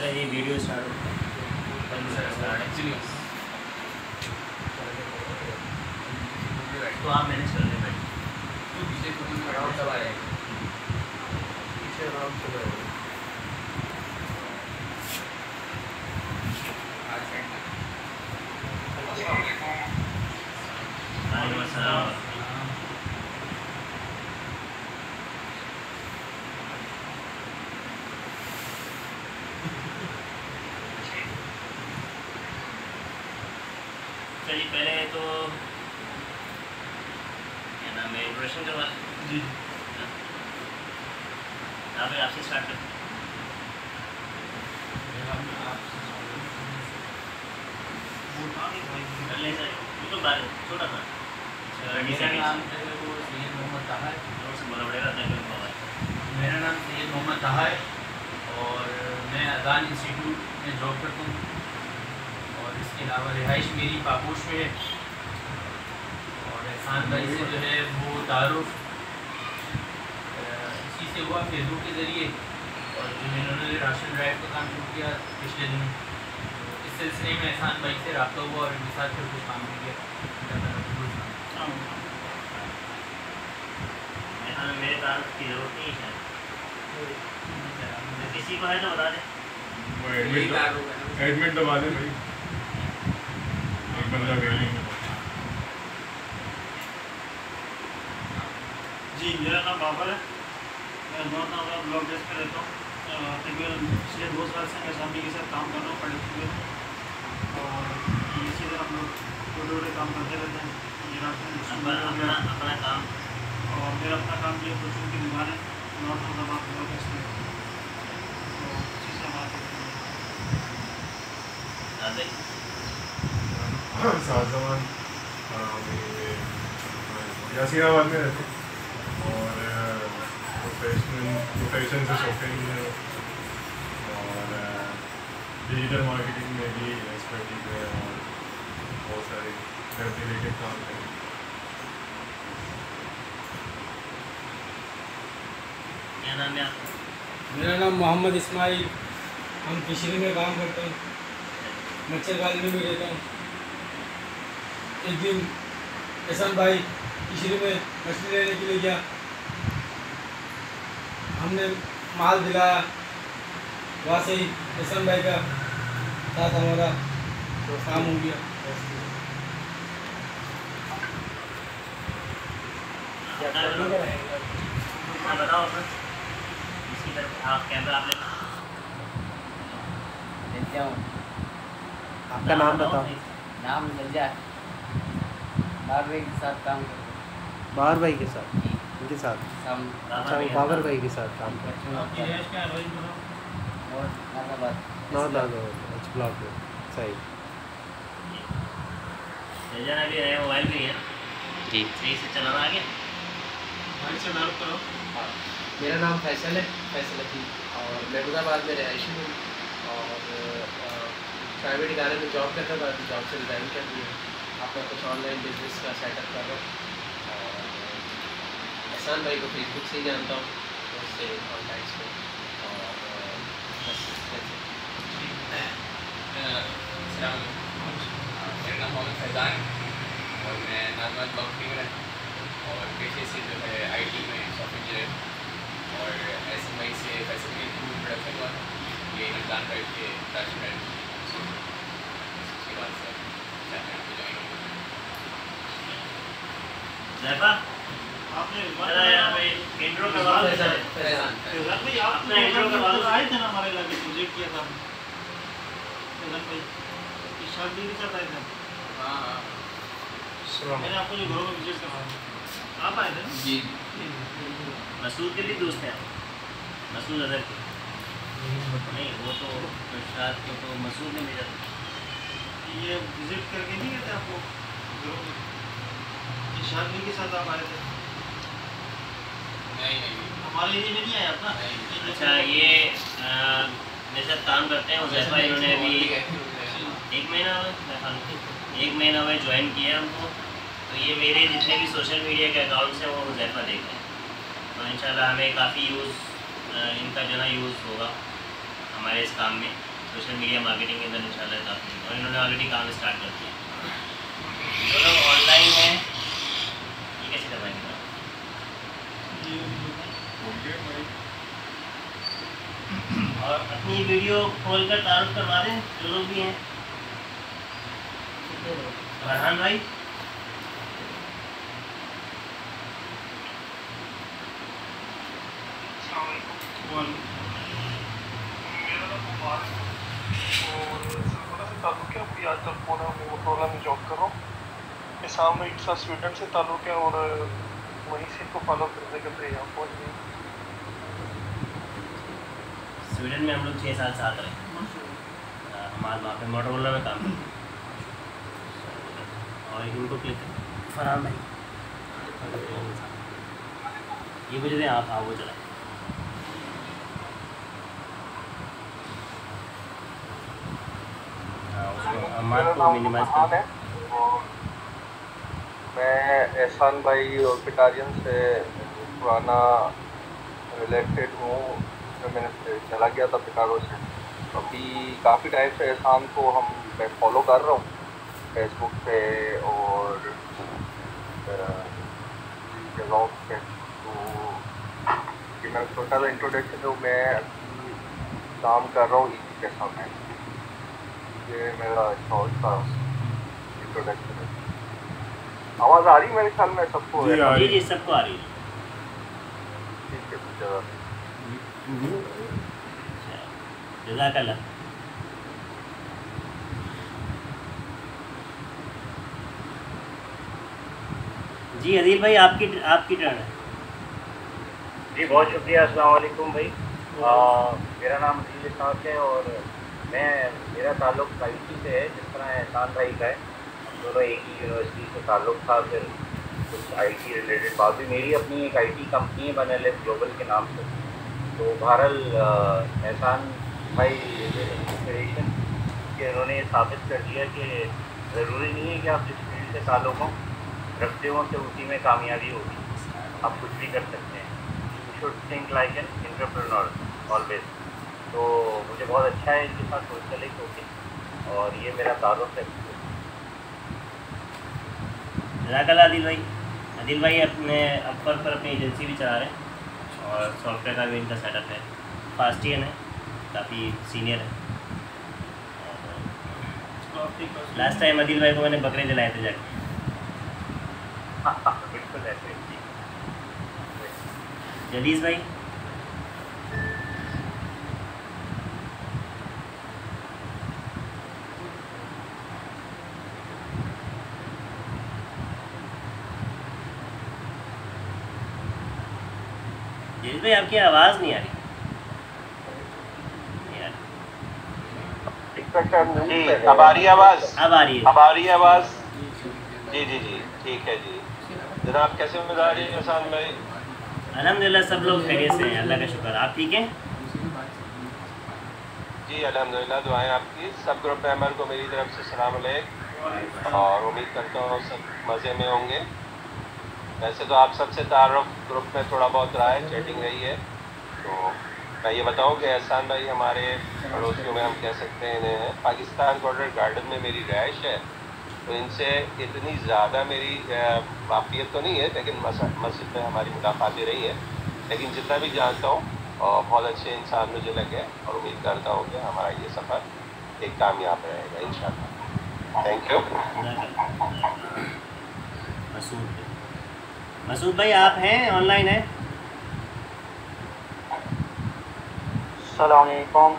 ये video start तो आप मैनेज कर लें भाई। तो पीछे आराम से आए, पीछे आराम से आए। चलिए पहले तो क्या नाम है, इंट्रोडक्शन करवा जी। आप आपसे स्टार्ट करते तो बारे छोटा सा। मेरा नाम है वो सैयद मोहम्मद ताहा है। मेरा नाम सैयद मोहम्मद ताहा है और मैं अजान इंस्टीट्यूट में जॉब करता हूँ और इसके अलावा रिहाइश मेरी पापोश में है। और एहसान भाई से जो है वो तारुफ इसी से हुआ फेसबुक के ज़रिए, और जो इन्होंने राशन ड्राइव का काम शुरू किया पिछले दिनों, इस सिलसिले में एहसान भाई से रब्ता हुआ और इनके साथ फिर कुछ काम किया। मेरे तारुफ की ज़रूरत नहीं है, किसी को है तो बता दें। एडमिट दबा दे भाई, एक बंदा वेटिंग। जी मेरा नाम बाबर है, मैं नॉर्थ ब्लॉक डेस्क पर रहता हूँ। तकरीबन पिछले 2 साल से मैं सामने के साथ काम कर रहा हूँ पढ़े हुए, और इसी तरह हम लोग थोड़े काम करते रहते हैं। अपना काम, और मेरा अपना काम जो है की दुकान है नॉर्थ ब्लॉक डेस्क में, तो इसी से हमारा साजमान यासीनाबाद में रहते हैं और प्रोफेशन से शॉपिंग और डिजिटल मार्केटिंग में भी एक्सपर्टीज है और बहुत सारे वेब रिलेटेड काम करें। क्या नाम है आपका? मेरा नाम मोहम्मद इस्माइल, हम फिशरी में काम करते हैं, मच्छर पालने में भी रहता हूँ। एक दिन एहसान भाई फिशरी में मछली लेने के लिए गया, हमने माल दिलाया, वहाँ से ही एहसान भाई का साथ हमारा काम हो गया। बताओ अपना, इसकी तरफ आप कैमरा आप लेते हो। आपका नाम बताओ। नाम मिर्जा है, बाबर भाई के साथ काम करते हैं। बाबर भाई के साथ, उनके साथ? अच्छा, वो बाबर भाई के साथ काम करते हैं। अच्छा ब्लॉक में, सही। अभी नया मोबाइल भी है जी, सही से चला रहा आगे से डाल करो। मेरा नाम फैसल है, फैसल अकीब, और मैं मुरादाबाद में रहायशी हूँ और प्राइवेट इदारे में जॉब करता था, जॉब से रिज़ाइन कर दिया। अपना कुछ ऑनलाइन बिजनेस का सेटअप कर रहा हूँ और एहसान भाई को फेसबुक से ही जानता हूँ, उससे कॉन्टैक्ट्स में, और बस मेरा नाम मोहम्मद फैज़ान है और मैं नाजमान ब्लॉक में रहता हूँ और पेशे से जो है IT में सॉफ्टवेयर इंजीनियर, और SMI से फैसिलिटी प्रोडक्शन हुआ, ये रमजान ड्राइव के राशन ड्राइव उसके बाद से चाहते हैं आपको ज्वाइन जैफा आपने इंट्रो करवा दो। फैज़ान भाई आप इंट्रो करवा दो, आए थे ना हमारे इलाके, प्रोजेक्ट किया था फैज़ान भाई, शादी के साथ आए थे। हाँ, मैंने आपको जो घरों में विजिट करवाया, आप आए थे ना जी। मसूद के भी दोस्त हैं, मसूद अजहर के नहीं, वो तो शायद तो मसूद ने भेजा था। ये विजिट करके नहीं गए थे आपको घरों में? शादी के साथ आप आए थे? नहीं, हमारे एरिया में नहीं आया आप ना? अच्छा, ये मेरे साथ काम करते हैं उज़ैफा, इन्होंने अभी 1 महीना हुआ ज्वाइन किया हमको, तो ये मेरे जितने भी सोशल मीडिया के अकाउंट्स हैं वो उज़ैफा देख रहे हैं, तो इंशाल्लाह हमें काफ़ी यूज़ इनका जो है यूज़ होगा हमारे इस काम में। सोशल मीडिया मार्केटिंग के अंदर इंशाल्लाह काफ़ी, और इन्होंने ऑलरेडी काम स्टार्ट कर दिया। जो लोग ऑनलाइन हैं ये कैसे दबाएंगे? और अपनी वीडियो खोल कर तारुफ करवा दें जो लोग भी हैं। फरहान भाई ताल्लुक है, अभी आजकल पूरा मैं मोटरोला में जॉब कर रहा हूँ। मेरे सामने एक साथ स्वीडन से ताल्लुक है और वहीं से इनको फॉलो करते करते यहाँ पहुँच गए। स्वीडन में हम लोग 6 साल साथ रहे, हमारे वहाँ पे मोटरोला में काम किया। और इनको क्लिक फरहान भाई ये मुझे दें, आप वो चलाएं। मेरा नाम फरहान है और मैं एहसान भाई और पिटारियन से पुराना रिलेटेड हूँ। मैंने चला गया था पिटारो से, अभी काफ़ी टाइम से एहसान को मैं फॉलो कर रहा हूँ फेसबुक पे और जगहों पे। तो कि मैं छोटा सा इंट्रोडक्शन दूँ, मैं अभी काम कर रहा हूँ इसी के सामने। ये मेरा शॉर्ट सा इंट्रोडक्शन है। आवाज़ आ रही मेरे ख्याल में सबको? जी जी सबको आ रही है। ठीक है, तो जज़ाकल्लाह। जी अदील भाई आपकी टर्न है। जी बहुत शुक्रिया। अस्सलाम वालेकुम भाई। मेरा नाम अदील इसाक है और मेरा ताल्लुक़ आईटी से है, जिस तरह एहसान भाई का है। हम दोनों एक ही यूनिवर्सिटी से ताल्लुक़ था, फिर कुछ आईटी रिलेटेड बात भी। मेरी अपनी एक आईटी कंपनी है बनएलएफ ग्लोबल के नाम से। तो बहरहाल एहसान भाई इंस्पिरेशन कि उन्होंने ये साबित कर दिया कि ज़रूरी नहीं है कि आप जिस फील्ड से ताल्लुक़ हो रखते हो तो उसी में कामयाबी होगी, आप कुछ भी कर सकते हैं। You should think like an entrepreneur always. तो मुझे बहुत अच्छा है इनके साथ मुंसलिक होके, और ये मेरा तारुफ है। जज़ाकल्लाह अदील भाई अपने अपवर्क पर अपनी एजेंसी भी चला रहे हैं और सॉफ्टवेयर का भी इनका सेटअप है। फास्टियन है, काफ़ी सीनियर है। लास्ट टाइम अदील भाई को मैंने बकरे दिलाए थे जाके। बिल्कुल ऐसे। जलीस भाई आपकी आवाज़ नहीं आ रही। जी अब आ रही है आवाज़? अब आ रही है। अब आ रही है आवाज़? जी जी जी ठीक है जी। जनाब कैसे मिजाज है एहसान भाई? अल्हम्दुलिल्लाह सब लोग खैरियत से हैं, अल्लाह का शुक्र। आप ठीक हैं? जी अल्हम्दुलिल्लाह, दुआएं आपकी। सब ग्रुप मेंबर को मेरी तरफ से सलाम अलैकुम और उम्मीद करता हूँ सब मज़े में होंगे। वैसे तो आप सबसे तारुफ ग्रुप में थोड़ा बहुत रहा है, चैटिंग रही है। तो मैं ये बताऊँ कि एहसान भाई हमारे पड़ोसियों में हम कह सकते हैं इन्हें पाकिस्तान बॉर्डर गार्डन में मेरी रहाइश है। तो इनसे इतनी ज़्यादा मेरी वाक़ियत तो नहीं है, लेकिन मस्जिद में हमारी मुलाकातें रही है। लेकिन जितना भी जानता हूँ बहुत अच्छे इंसान मुझे लगे और उम्मीद करता हूँ कि हमारा ये सफ़र एक कामयाब रहेगा इंशाल्लाह। Thank you. मसूद भाई आप हैं, ऑनलाइन हैं? अस्सलाम वालेकुम,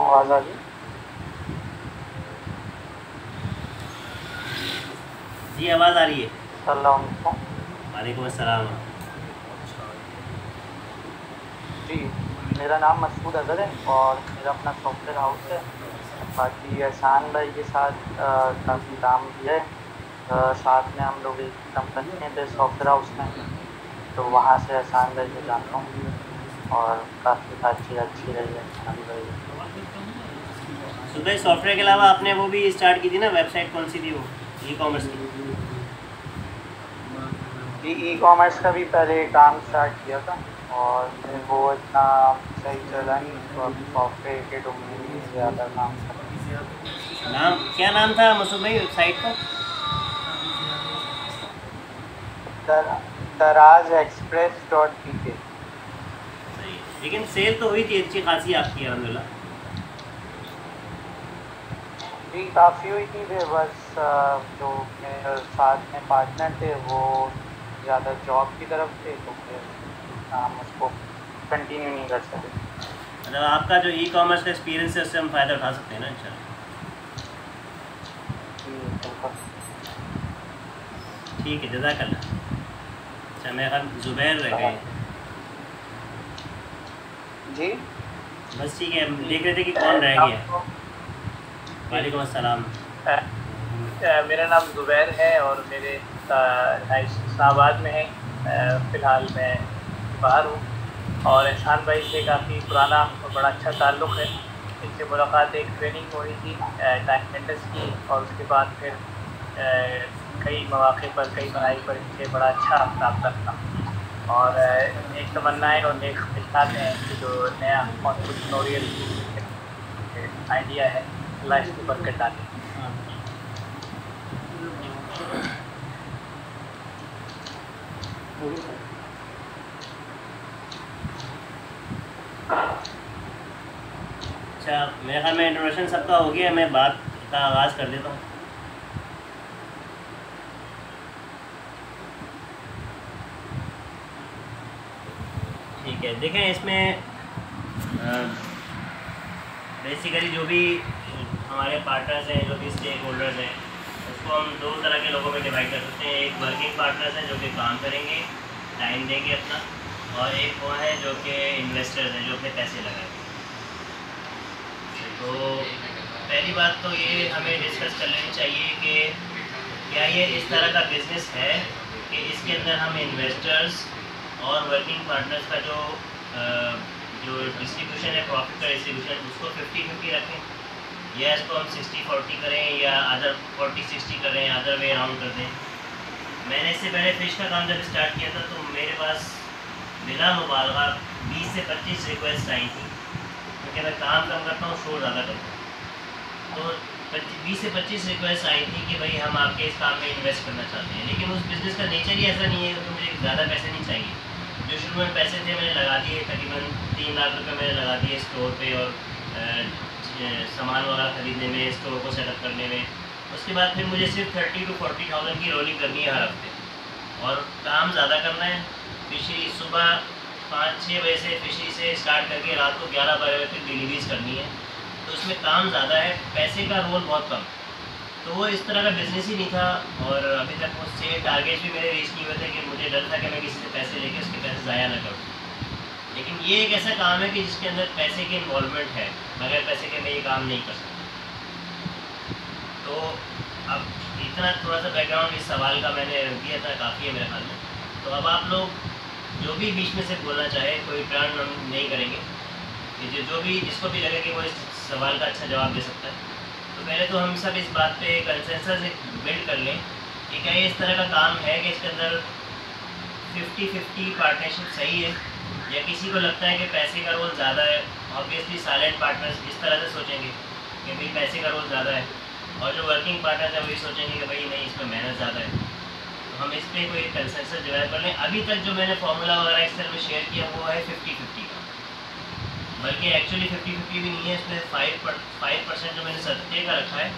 आवाज़ आ रही? जी आवाज़ आ रही है। अस्सलाम वालेकुम। वालेकुम अस्सलाम। जी मेरा नाम मसूद अज़हर है और मेरा अपना सॉफ्टवेयर हाउस है। बाकी एहसान भाई के साथ काफ़ी काम किया है। साथ में हम लोग एक कंपनी में थे सॉफ्टवेयर हाउस में, तो वहाँ से एहसान भाई को जानता हूँ और काफ़ी अच्छी रही है एहसान भाई। सुबह सॉफ्टवेयर के अलावा आपने वो भी स्टार्ट की थी ना, वेबसाइट कौन सी थी वो, ई-कॉमर्स की? ई-कॉमर्स का भी पहले काम स्टार्ट किया था और फिर वो इतना सही चला नहीं, तो अब सॉफ्टवेयर के डोमेन में ज़्यादा काम कर रहा हूँ। नाम क्या नाम था मसूद भाई वेबसाइट का? darazexpress.pk। सही, लेकिन सेल तो हुई थी अच्छी खासी आपकी अलहमदिल्ला। जी काफ़ी हुई थी, फिर बस जो मेरे साथ में पार्टनर थे वो ज़्यादा जॉब की तरफ थे, तो फिर हम उसको कंटिन्यू नहीं कर सके। मतलब आपका जो ई कॉमर्स का एक्सपीरियंस है उससे हम फ़ायदा उठा सकते हैं ना इंशाल्लाह। ठीक है, जज़ाकल्लाह। अच्छा, मेरे ख्याल ज़ुबैर रह गए। जी बस ठीक है, हम देख रहे थे कि कौन रह गया। वालेकुम अस्सलाम। मेरा नाम ज़ुबैर है और मेरे इस्लामाबाद में है। फ़िलहाल मैं बाहर हूँ और एहसान भाई से काफ़ी पुराना और बड़ा अच्छा ताल्लुक़ है। इनसे मुलाकात एक ट्रेनिंग हो रही थी टाइमटेंडर्स की, और उसके बाद फिर कई मौक़े पर कई मनाई पर इनसे बड़ा अच्छा रब्ता था। और एक तमन्नाएँ और एक ख्वाहिशात हैं कि जो नया एंटरप्रेन्योरियल आइडिया है अल्लाह इसको बरकत डाले। अच्छा, मेरे ख्याल में इंट्रोडक्शन सबका हो गया, मैं बात का आगाज़ कर देता हूँ। ठीक है, देखें इसमें बेसिकली जो भी हमारे पार्टनर्स हैं, जो भी स्टेक होल्डर्स हैं, उसको हम दो तरह के लोगों में डिवाइड कर सकते हैं। एक वर्किंग पार्टनर्स हैं जो कि काम करेंगे, टाइम देंगे अपना, और एक वो है जो कि इन्वेस्टर्स हैं जो अपने पैसे लगाएंगे। तो पहली बात तो ये हमें डिस्कस कर लेनी चाहिए कि क्या ये इस तरह का बिज़नेस है कि इसके अंदर हम इन्वेस्टर्स और वर्किंग पार्टनर्स का जो डिस्ट्रीब्यूशन है, प्रॉफिट का डिस्ट्रीब्यूशन, उसको 50-50 रखें, या इसको हम 60-40 करें, या अदर 40-60 करें, अदर वे अराउंड कर दें। मैंने इससे पहले फ़िश का काम जब स्टार्ट किया था तो मेरे पास बिला मुबालगा 20 से 25 रिक्वेस्ट आई थी, क्योंकि मैं काम कम करता हूँ, शो ज़्यादा करता हूँ। तो 20 से 25 रिक्वेस्ट आई थी कि भाई हम आपके इस काम में इन्वेस्ट करना चाहते हैं, लेकिन उस बिज़नेस का नेचर ही ऐसा नहीं है कि मुझे ज़्यादा पैसे नहीं चाहिए। जो शुरू में पैसे थे मैंने लगा दिए, तकरीबन 3 लाख रुपए मैंने लगा दिए स्टोर पे और सामान वगैरह ख़रीदने में, स्टोर को सेटअप करने में। उसके बाद फिर मुझे सिर्फ 30,000 to 40,000 की रोलिंग करनी है हर हफ्ते, और काम ज़्यादा करना है। फिशरी सुबह 5-6 बजे से फिशरी से स्टार्ट करके रात को 11 बजे तक डिलीवरीज करनी है, तो उसमें काम ज़्यादा है, पैसे का रोल बहुत कम। तो वो इस तरह का बिज़नेस ही नहीं था, और अभी तक उससे टारगेट भी मेरे रीच नहीं हुए थे कि मुझे डर था कि मैं किसी से पैसे लेके उसके पैसे ज़ाया ना करूँ। लेकिन ये एक ऐसा काम है कि जिसके अंदर पैसे की इन्वॉल्वमेंट है, बगैर पैसे के मैं ये काम नहीं कर सकता। तो अब इतना थोड़ा सा बैकग्राउंड इस सवाल का मैंने दिया था, काफ़ी है मेरे ख्याल में। तो अब आप लोग जो भी बीच में से बोलना चाहे, कोई टर्न नहीं करेंगे, कि जो भी जिसको भी लगे कि वो इस सवाल का अच्छा जवाब दे सकता है। तो पहले तो हम सब इस बात पे कंसेंसस बिल्ड कर लें कि क्या ये इस तरह का काम है कि इसके अंदर 50-50 पार्टनरशिप सही है, या किसी को लगता है कि पैसे का रोल ज़्यादा है। ऑब्वियसली साइलेंट पार्टनर्स इस तरह से सोचेंगे कि भाई पैसे का रोल ज़्यादा है, और जो वर्किंग पार्टनर्स हैं वही सोचेंगे कि भाई नहीं, इसमें मेहनत ज़्यादा है। तो हम इस पर कोई कंसेंसस डिवाइड कर लें। अभी तक जो मैंने फार्मूला वगैरह एक्सेल में शेयर किया वो है 50-50 का, बल्कि एक्चुअली 50-50 भी नहीं है, इसमें 5% जो मैंने सत्य का रखा है,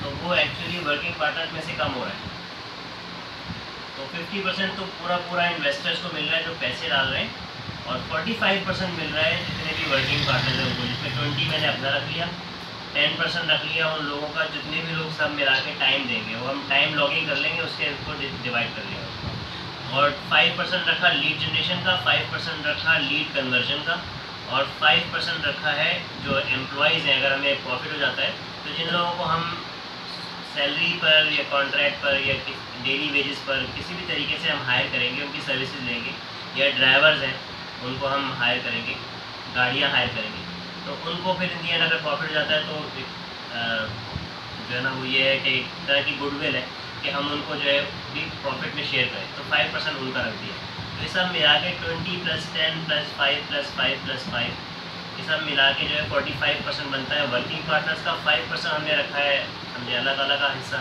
तो वो एक्चुअली वर्किंग पार्टनर्स में से कम हो रहा है। तो 50% तो पूरा इन्वेस्टर्स को मिल रहा है जो पैसे डाल रहे हैं, और 45% मिल रहा है जितने भी वर्किंग पार्टनर्स हैं उनको, जिसमें 20 मैंने अपना रख लिया, 10% रख लिया उन लोगों का, जितने भी लोग सब मिला के टाइम देंगे वो हम टाइम लॉगिंग कर लेंगे, उसके उसको डिवाइड कर लेंगे। और 5% रखा लीड जनरेशन का, 5% रखा लीड कन्वर्जन का, और 5% रखा है जो एम्प्लॉयज़ हैं। अगर हमें प्रॉफिट हो जाता है तो जिन लोगों को हम सैलरी पर या कॉन्ट्रैक्ट पर या डेली वेजेस पर किसी भी तरीके से हम हायर करेंगे, उनकी सर्विसेज लेंगे, या ड्राइवर्स हैं उनको हम हायर करेंगे, गाड़ियाँ हायर करेंगे, तो उनको फिर इन दी एंड अगर प्रॉफिट हो जाता है तो जो है ना वो ये है कि एक तरह की गुडविल है कि हम उनको जो है भी प्रॉफिट में शेयर करें, तो 5% उनका रख दिया। तो ये सब मिला के 20 + 10 + 5 + 5 + 5 ये सब मिला के जो है 45% बनता है। वर्किंग पार्टनर्स का 5% हमने रखा है, हमने अल्लाह ताला का हिस्सा।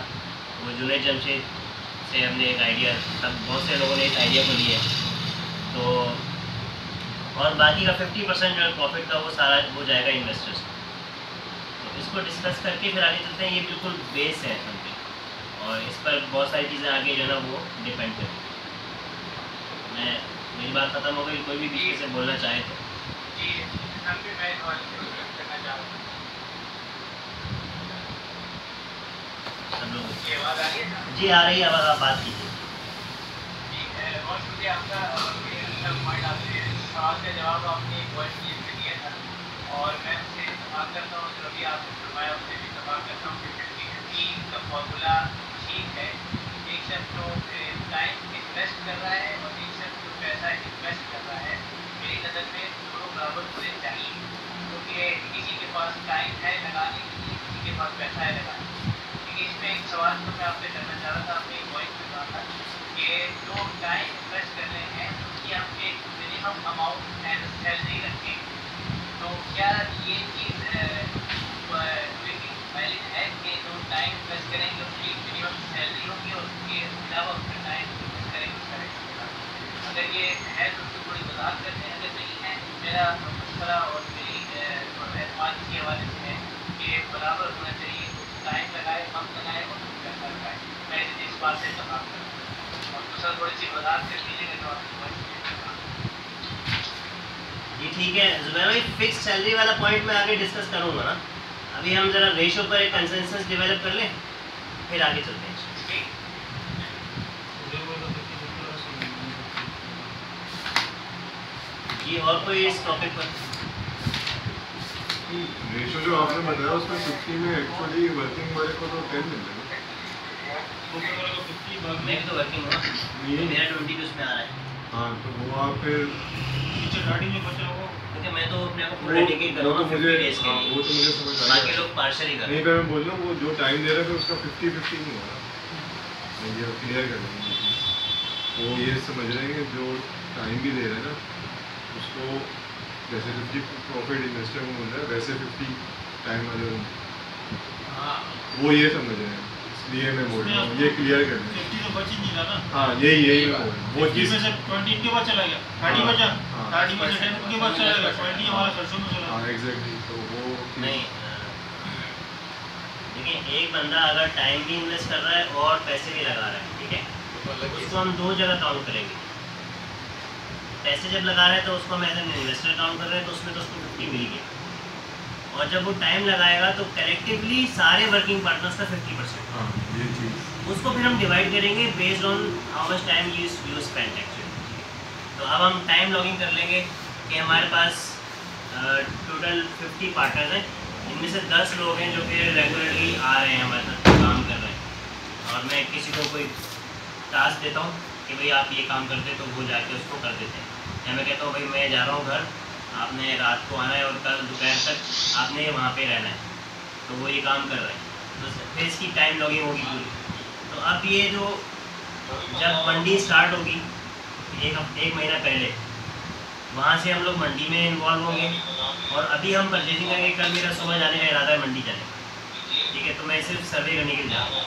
वो जुनैद जमशेद से हमने एक आइडिया, सब बहुत से लोगों ने इस आइडिया को लिया तो, और बाकी का 50% जो है प्रॉफिट का वो सारा हो जाएगा इन्वेस्टर्स। तो इसको डिस्कस करके फिर आगे चलते हैं। ये बिल्कुल बेस है समथिंग, और इस पर बहुत सारी चीज़ें आगे जो है ना वो डिपेंड करें। मेरी बात ख़त्म हो गई, कोई भी बीच में से बोलना चाहे तो। सब लोग जी आ रही है, अब आप बात कीजिए। बहुत शुक्रिया आपका, पॉइंट आपने सवाल का जवाब आपने पॉइंट दिया था, और मैं उससे इस्तेमाल करता हूँ जो अभी आपने फरमाया उससे भी इस्तेमाल करता हूँ कि 50-50 का फॉर्मूला ठीक है। एक शख्स जो टाइम इन्वेस्ट कर रहा है और एक शख्स जो पैसा इन्वेस्ट कर रहा है, मेरी नज़र में दोनों बराबर होने चाहिए, क्योंकि किसी के पास टाइम है लगाने के लिए, किसी के पास पैसा है लगाने के लिए। लेकिन इसमें एक सवाल तो मैं आपसे करना चाह रहा था, आपने एक पॉइंट में कहा था कि जो टाइम इन्वेस्ट कर रहे हैं उसकी हम एक मिनिमम अमाउंट एज सैलरी रखें, तो क्या ये चीज़ वैलिड है कि जो टाइम इन्वेस्ट करेंगे उसकी मिनिमम सैलरी होगी और उसके अलावा उसका टाइम इन्वेस्ट करेंगे उसका रेट? अगर ये है तो उसको थोड़ी वजाहत करते हैं, अगर नहीं है मेरा मशवरा और मेरी एतमाद के हवाले से है कि बराबर होना चाहिए, टाइम लगाए, हम लगाए और पैसा लगाए। मैं इस बात से इत्तेफाक करता हूँ, और दूसरा थोड़ी सी वजाहत कर दीजिएगा तो आपको जी ठीक है जुबैर भाई, फिक्स सैलरी वाला पॉइंट मैं आगे डिस्कस करूँगा ना। अभी हम ज़रा रेशो पर एक कंसेंसस डेवलप कर लें, फिर आगे चलते हैं। जी और कोई इस टॉपिक पर? रेशो जो आपने बताया उसमें 50 में एक्चुअली वर्किंग वाले को तो 10 मिल रहा है। मैं भी तो वर्किंग हूँ ना, मेरा 20 उसमें आ रहा है। हाँ तो वो आप फिर गाड़ी में बचा हो, क्योंकि मैं तो अपने आप को पूरा डेडिकेट करूँगा 50 डेज के लिए, वो तो मुझे समझ आ बाकी लोग पार्शियल ही कर नहीं, मैं बोल रहा हूँ वो जो टाइम दे रहा है उसका 50-50 नहीं हो रहा, ये क्लियर कर देंगे। वो ये समझ रहे हैं कि जो टाइम भी दे रहे हैं ना उसको जैसे 50 प्रॉफिट इन्वेस्टर को मिल रहा है वैसे 50 टाइम वाले को, वो ये समझ रहे हैं, इसलिए मैं बोल रहा हूँ ये क्लियर कर दें। 50 तो बच ही नहीं रहा ना। हाँ यही मैं बोल रहा हूँ, वो चीज़ में से 20 इनके पास चला गया, 30 बचा, 30 में से 10 इनके पास चला गया, 20 हमारा खर्चों में चला। हाँ एग्जैक्टली, तो वो नहीं। देखिए एक बंदा अगर टाइम भी इन्वेस्ट कर रहा है और पैसे भी लगा रहा है, ठीक है, तो उसको हम दो जगह काउंट करेंगे। पैसे जब लगा रहे हैं तो उसको हम एज एन इन्वेस्टर काउंट कर रहे हैं, तो उसमें तो उसको 50 मिल गया, और जब वो टाइम लगाएगा तो कलेक्टिवली सारे वर्किंग पार्टनर्स का 50%। हाँ ये चीज़ उसको फिर हम डिवाइड करेंगे based on how much time you spend actually. तो अब हम टाइम लॉगिंग कर लेंगे कि हमारे पास टोटल 50 पार्टनर्स हैं, इनमें से 10 लोग हैं जो कि रेगुलरली आ रहे हैं हमारे साथ काम कर रहे हैं, और मैं किसी को कोई टास्क देता हूँ कि भाई आप ये काम करते तो वो जाके उसको कर देते हैं, या मैं कहता हूँ भाई मैं जा रहा हूँ घर, आपने रात को आना है और कल दोपहर तक आपने वहाँ पे रहना है, तो वो ये काम कर रहे हैं, तो फिर इसकी टाइम लॉगिंग होगी पूरी। तो अब ये जो जब मंडी स्टार्ट होगी एक महीना पहले, वहाँ से हम लोग मंडी में इन्वॉल्व होंगे, और अभी हम परचेजिंग करेंगे। कल मेरा सुबह जाने का इरादा है मंडी जाने का, ठीक है, तो मैं सिर्फ सर्वे करने के लिए जा रहा हूँ।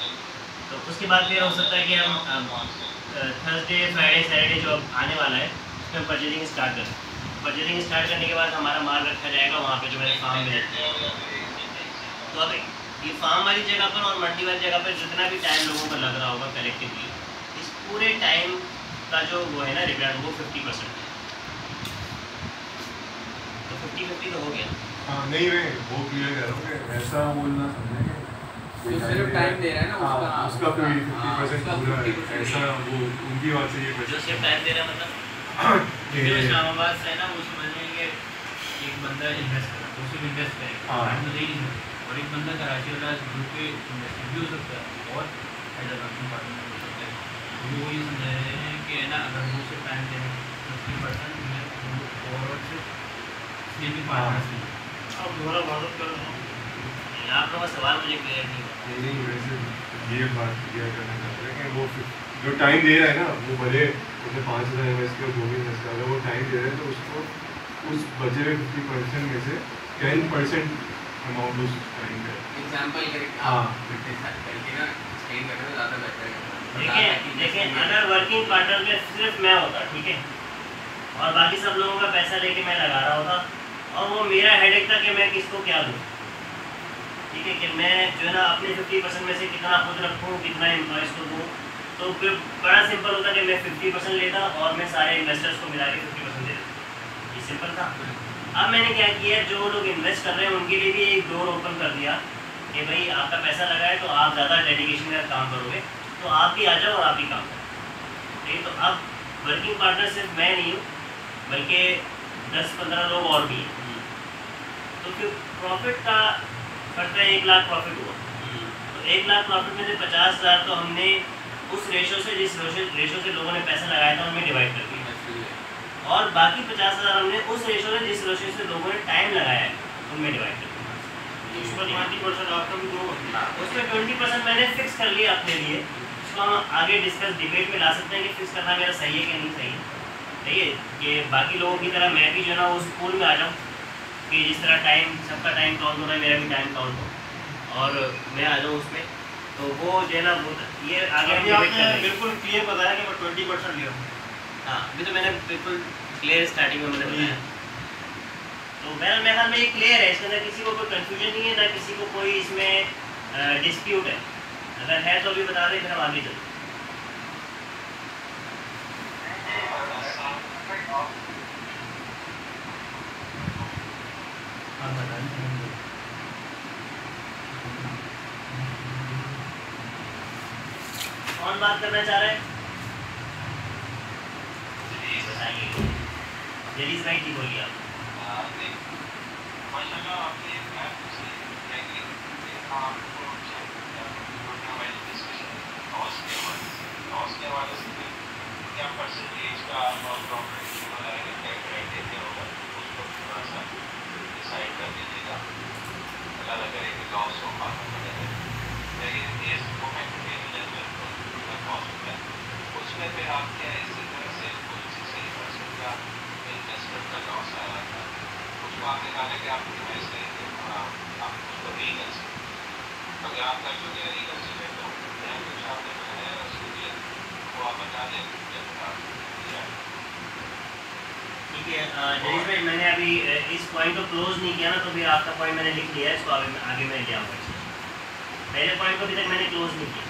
तो उसके बाद फिर हो सकता है कि हम थर्सडे फ्राइडे सैटरडे जो अब आने वाला है उसमें हम परचेजिंग स्टार्ट करें। परचेजिंग स्टार्ट करने के बाद हमारा माल रखा जाएगा वहाँ पे जो मेरे फार्म में। तो अब ये फार्म वाली जगह पर और मंडी वाली जगह पर जितना भी टाइम लोगों को लग रहा होगा कलेक्टिवली, इस पूरे टाइम का जो वो है ना रिटर्न, वो 50% है। तो 50-50 तो हो गया। हाँ नहीं मैं वो क्लियर कर रहा हूँ कि वैसा बोलना समझेंगे जो सिर्फ टाइम दे रहा है ना उसका कोई 50% पूरा है, ऐसा वो उनकी बात से ये जो सिर्फ टाइम दे रहा है मतलब जो इस्लामाबाद से है ना, वो समझ लेंगे एक बंदा इन्वेस्ट कर रहा है, उसको इन्वेस्ट करेगा, टाइम तो दे ही नहीं, और एक बंदा कराची वाला ग्रुप पे इन्वेस्ट भी हो सकता है और हैदराबाद पार्टनर हो सकता है। तो वो ये समझ रहे हैं कि है ना, अगर वो सिर्फ टाइम दें 50% में और सिर्फ पार्टनर्स में। अब दोबारा बात कर रहा हूँ, आप लोगों का सवाल मुझे क्लियर नहीं हुआ। नहीं वैसे ये बात क्लियर करना चाहते हैं कि वो जो टाइम दे रहा है ना, वो भले उसने 5,000 इन्वेस्ट किया, जो भी इन्वेस्ट किया, अगर वो टाइम दे रहा है तो उसको उस बचे हुए 50% में से 10% अमाउंट उस टाइम का एग्जांपल करके हाँ करके ना एक्सप्लेन करना ज़्यादा बेहतर देखिए देखिए, अगर वर्किंग पार्टनर में सिर्फ मैं होता, ठीक है, और बाकी सब लोगों का पैसा लेके मैं लगा रहा होता, और वो मेरा हेडेक था कि मैं किसको क्या दूँ, ठीक है, कि मैं जो है ना अपने 50% में से कितना खुद रखूँ, कितना एम्प्लॉयज़ को दूँ, तो फिर बड़ा सिंपल होता कि मैं 50% लेता और मैं सारे इन्वेस्टर्स को मिला के 50% दे देता। ये सिंपल था। अब मैंने क्या किया, जो लोग इन्वेस्ट कर रहे हैं उनके लिए भी एक डोर ओपन कर दिया कि भाई आपका पैसा लगा है तो आप ज़्यादा डेडिकेशन का काम करोगे, तो आप भी आ जाओ और आप भी काम करो, ठीक है। तो अब वर्किंग पार्टनर सिर्फ मैं नहीं हूँ, बल्कि 10-15 लोग और भी हैं। तो फिर प्रॉफिट का करते 1 लाख प्रॉफिट हुआ, तो 1 लाख प्रॉफिट में से 50,000 तो हमने उस रेशो से, जिस रेशो से लोगों ने पैसा लगाया था उनमें डिवाइड कर दिया, और बाकी 50,000 हमने उस रेशो से, जिस रेशो से लोगों ने टाइम लगाया है उनमें डिवाइड कर दिया। उस पर 20% आपका भी दो, उसमें 20% मैंने फिक्स कर लिया अपने लिए। उसको हम आगे डिस्कस डिबेट में ला सकते हैं कि फिक्स करना मेरा सही है कि नहीं सही है, ठीक है, कि बाकी लोगों की तरह मैं भी जो है ना उस पूल में आ जाऊँ कि जिस तरह टाइम, सबका टाइम काउंट हो रहा है, मेरा भी टाइम काउंट हो और मैं आ जाऊँ उसमें, तो वो जो है ना वो ये आगे हम डिबेट कर रहे हैं। बिल्कुल क्लियर बताया कि मैं 20% लिया हूँ। हाँ, अभी तो मैंने बिल्कुल क्लियर स्टार्टिंग में मैंने बताया, तो मेरे ख्याल में ये क्लियर है, इसके अंदर किसी को कोई कन्फ्यूजन नहीं है, ना किसी को कोई इसमें डिस्प्यूट है। अगर है तो अभी बता दें, फिर हम आगे चलते। कौन बात करना चाह रहे हैं? बताइए। जलीस भाई जी बोलिए आप। माशाल्लाह आपने लॉस के हवाले से क्या परसेंटेज का और प्रॉफिट देते होगा उसको थोड़ा सा डिसाइड कर दीजिएगा। अल्लाह करे कि लॉस हो उसमें फिर आप क्या इसी तरह से कुछ 60% का इन्वेस्टमेंट का लॉस आ रहा था, उसको आप निकाले कि आप डिवाइस करेंगे और आप उसको रिकंसिडर, अगर आप कर चुके हैं रिकंसिडर तो नया कुछ आपने बनाया रसूलियत वो आप बता दें जब आप ठीक है। जलीस भाई, मैंने अभी इस पॉइंट को क्लोज नहीं किया ना, तो फिर आपका पॉइंट मैंने लिख लिया है, इसको आगे मैं ले आऊँगा। पहले पॉइंट को अभी तक मैंने क्लोज नहीं किया।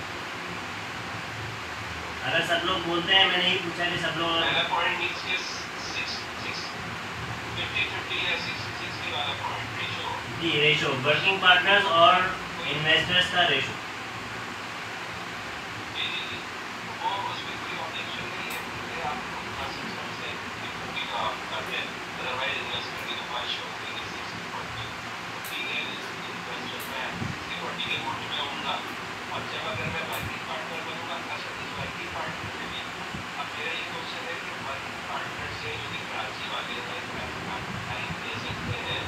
अगर सब लोग बोलते हैं, मैंने यही पूछा कि सब लोग पहला पॉइंट मींस के 50-50 या 60-60 वाला पॉइंट रेशो, जी रेशो, वर्किंग पार्टनर्स और इन्वेस्टर्स का रेशो। वो उसमें कोई ऑब्जेक्शन नहीं है, क्योंकि आपको सिस्टम से 50 का आप करते हैं, अदरवाइज इन्वेस्टमेंट की तो बात शो होगी 60-40, ठीक है। इन्वेस्टर में 60-40 के मोड में होऊंगा, और जब अगर मैं वर्किंग पार्टनर बनूंगा वर्किंग पार्टनर में भी अब मेरा ये क्वेश्चन है कि वर्किंग पार्टनर से जो कि कराची वाले टाइम दे सकते हैं,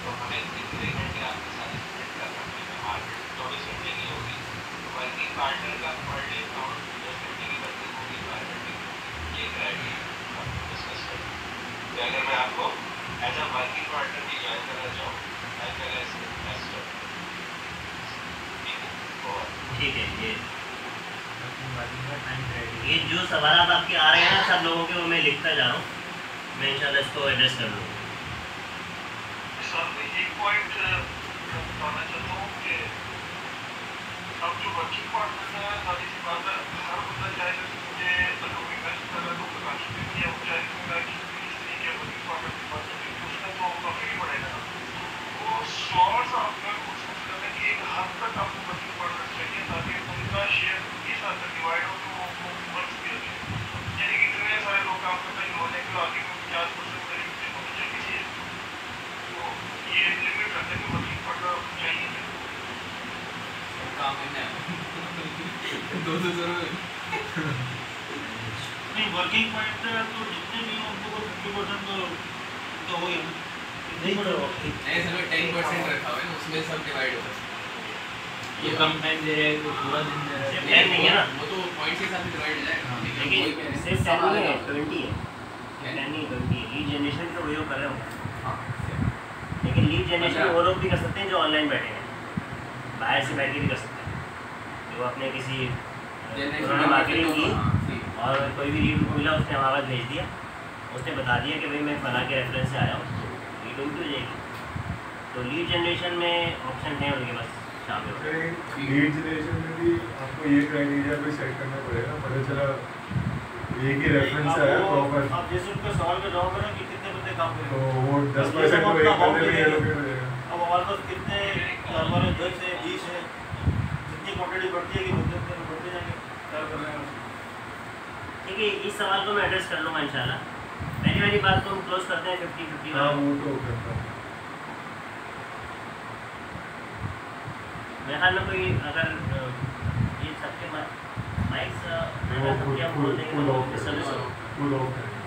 तो हमें कितने घंटे आपके साथ स्पेंड करना पड़ेगा। मार्केट 24 घंटे की होगी, तो वर्किंग पार्टनर का पर डे काउंट 10 घंटे की वर्किंग होगी, 12 घंटे की होगी, ये क्राइटेरिया डिस्कस करें। तो अगर मैं आपको एज अ वर्किंग पार्टनर भी ज्वाइन करना चाहूँ एज वेल एज इन्वेस्टर, ठीक है। ये जो सवाल आपके आ रहे हैं ना सब लोगों के, वो मैं लिखता जा रहा हूँ, मैं इंशाल्लाह इसको एड्रेस कर लूँगा। एक पॉइंट बताना चाहता हूँ कि अब जो वर्किंग पार्टनर है, सारी सी बात है, हर बंदा चाहेगा कि मुझे लोग इन्वेस्ट कर रहा है तो कंट्रीब्यूट किया, वो चाहेगा कि इस तरीके वर्किंग पार्टनर की बात करें तो उसमें तो काफ़ी पड़ेगा ना। वो शॉर्ट्स आपका कुछ मतलब है कि एक हद तक आपको वर्किंग पार्टनर चाहिए ताकि उनका शेयर उनके साथ डिवाइड हो, तो वो वर्क भी रखे। यानी कि इतने सारे लोग काम करते हैं, होने के आगे 50% करीब होनी चाहिए, तो ये लिमिट रहता है कि वर्किंग पार्टनर चाहिए काम करना है 200 जरूर नहीं। वर्किंग पार्टनर तो जितने भी हैं उनको 50% तो हो ही नहीं, तो नहीं, सब 10% रखा हुआ है, उसमें सब डिवाइड होगा। ये कम टाइम दे रहे हैं तो पूरा दिन दे रहे हैं। सिर्फ 10 नहीं है ना, वो तो पॉइंट्स के साथ भी डिवाइड हो जाएगा। लेकिन सिर्फ 10 नहीं है, 20 है, 10 नहीं 20 है। लीड जनरेशन तो वही लोग कर रहे होंगे, लेकिन लीड जनरेशन वो लोग भी कर सकते हैं जो ऑनलाइन बैठे हैं, बाहर से बैठ के भी कर सकते हैं। वो अपने किसी उन्होंने मार्केटिंग की और कोई भी लीड मिला उसने हमारे पास भेज दिया, उसने बता दिया कि भाई मैं फला के रेफरेंस से आया हूँ, तो लीड उनकी हो जाएगी। तो लीड जनरेशन में ऑप्शन है उनके पास शामिल हो। लीड जनरेशन में भी आपको ये क्राइटेरिया भी सेट करना पड़ेगा, पता चला एक ही रेफरेंस से आया प्रॉपर, आप जैसे उनका सवाल का जवाब करें कि कितने बंदे काम करें, तो वो 10% तो एक बंदे में एलोकेट हो जाएगा। अब हमारे पास कितने हमारे 10 है 20 है, जितनी क्वांटिटी बढ़ती है कि बंदे बढ़ते जाएंगे क्या कर रहे हैं। ठीक है, इस सवाल को मैं एड्रेस कर लूँगा इंशाल्लाह। पहली वाली बात तो हम क्लोज करते हैं 50-50 हाँ वाला। वो तो करता हूँ। मेरे ख्याल में कोई अगर ये सबके माइक्स क्या बोल देंगे फुल तो ऑफ डिस्टर्बेंस हो। फुल ऑफ करेंगे।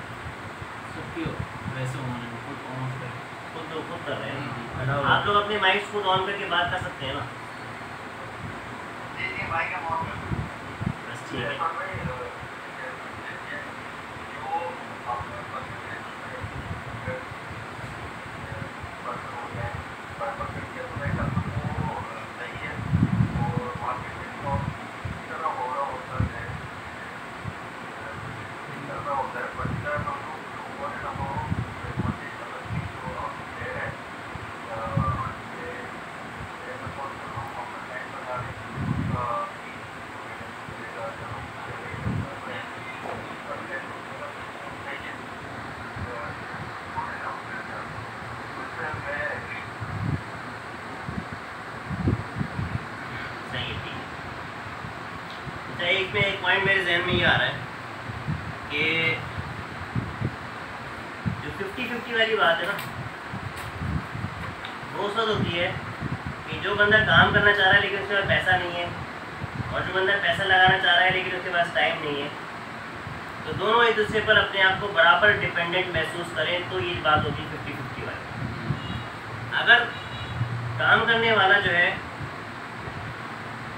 सबकी वैसे होने में खुद ऑन कर खुद कर रहे हैं खड़ा हो। आप लोग अपने माइक्स खुद ऑन करके बात कर सकते हैं ना। बस ठीक है। एक पॉइंट मेरे जहन में ये आ रहा है कि जो 50-50 वाली बात है ना, वो उस वक्त होती है कि जो बंदा काम करना चाह रहा है लेकिन उसके पास पैसा नहीं है, और जो बंदा पैसा लगाना चाह रहा है लेकिन उसके पास टाइम नहीं है, तो दोनों एक दूसरे पर अपने आप को बराबर डिपेंडेंट महसूस करें, तो ये बात होती है 50-50 वाली। अगर काम करने वाला जो है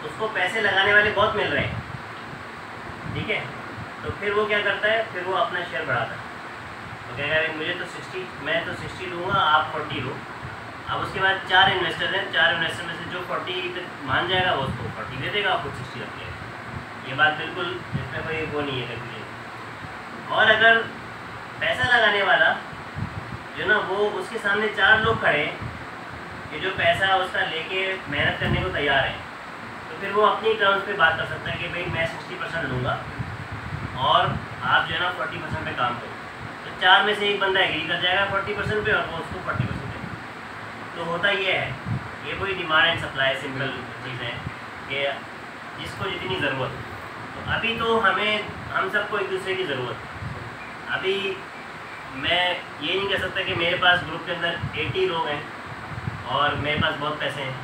उसको पैसे लगाने वाले बहुत मिल रहे हैं, ठीक है, तो फिर वो क्या करता है, फिर वो अपना शेयर बढ़ाता है। तो कहेगा मुझे तो 60, मैं तो 60 लूँगा, आप 40 लो। अब उसके बाद 4 इन्वेस्टर हैं, 4 इन्वेस्टर में से जो 40 पे मान जाएगा वो उसको 40 दे देगा, आपको 60 रख लेगा। ये बात बिल्कुल इसमें कोई वो नहीं है कंफ्यूजन। और अगर पैसा लगाने वाला जो ना, वो उसके सामने 4 लोग खड़े हैं कि जो पैसा उसका लेके मेहनत करने को तैयार है, तो फिर वो अपनी टर्म्स पे बात कर सकता है कि भाई मैं 60% लूँगा और आप जो है ना 40% पे काम करो। तो 4 में से एक बंदा एग्री कर जाएगा 40% पे और वो उसको 40% पे। तो होता ये है, ये कोई डिमांड एंड सप्लाई सिंपल चीज़ है कि जिसको जितनी ज़रूरत है। तो अभी तो हम सबको एक दूसरे की ज़रूरत है। अभी मैं ये नहीं कह सकता कि मेरे पास ग्रुप के अंदर 80 लोग हैं और मेरे पास बहुत पैसे हैं,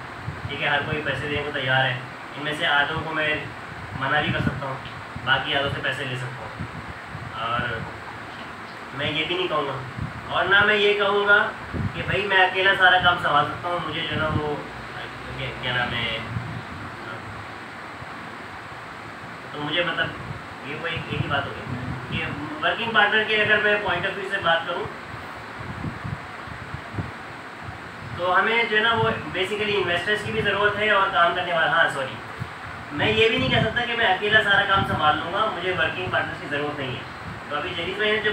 ठीक है, हर कोई पैसे देने को तैयार है। इनमें से आधों को मैं मना भी कर सकता हूँ, बाकी आधों से पैसे ले सकता हूँ। और मैं ये भी नहीं कहूँगा, और ना मैं ये कहूँगा कि भाई मैं अकेला सारा काम संभाल सकता हूँ, मुझे जो है ना वो क्या नाम है, तो मुझे मतलब ये वो एक ही बात हो गई कि वर्किंग पार्टनर के अगर मैं पॉइंट ऑफ व्यू से बात करूँ तो हमें जो है ना वो बेसिकली इन्वेस्टर्स की भी ज़रूरत है और काम करने वाला। हाँ सॉरी, मैं ये भी नहीं कह सकता कि मैं अकेला सारा काम संभाल लूँगा, मुझे वर्किंग पार्टनर्स की ज़रूरत नहीं है। तो अभी जलीस भाई ने जो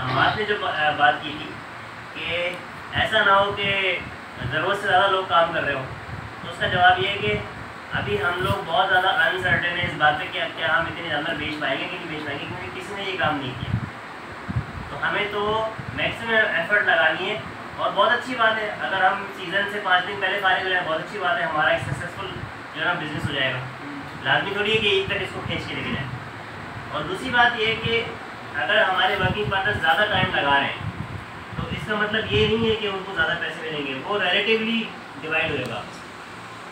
हमाद ने जो बात की थी कि ऐसा ना हो कि ज़रूरत से ज़्यादा लोग काम कर रहे हो, तो उसका जवाब ये है कि अभी हम लोग बहुत ज़्यादा अनसर्टेन है इस बात पे कि क्या हम इतने ज़्यादा बेच पाएंगे कि नहीं बेच पाएंगे, क्योंकि किसी ने ये काम नहीं किया। तो हमें तो मैक्सिमम एफर्ट लगानी है। और बहुत अच्छी बात है अगर हम सीज़न से 5 दिन पहले फारिग हो जाए, बहुत अच्छी बात है, हमारा एक सक्सेसफुल जो है ना बिज़नेस हो जाएगा। लाजमी थोड़ी है कि एक तक इसको खींच के लेके जाए। और दूसरी बात ये है कि अगर हमारे वर्किंग पार्टनर ज़्यादा टाइम लगा रहे हैं तो इसका मतलब ये नहीं है कि उनको ज़्यादा पैसे मिलेंगे, वो रिलेटिवली डिवाइड होएगा।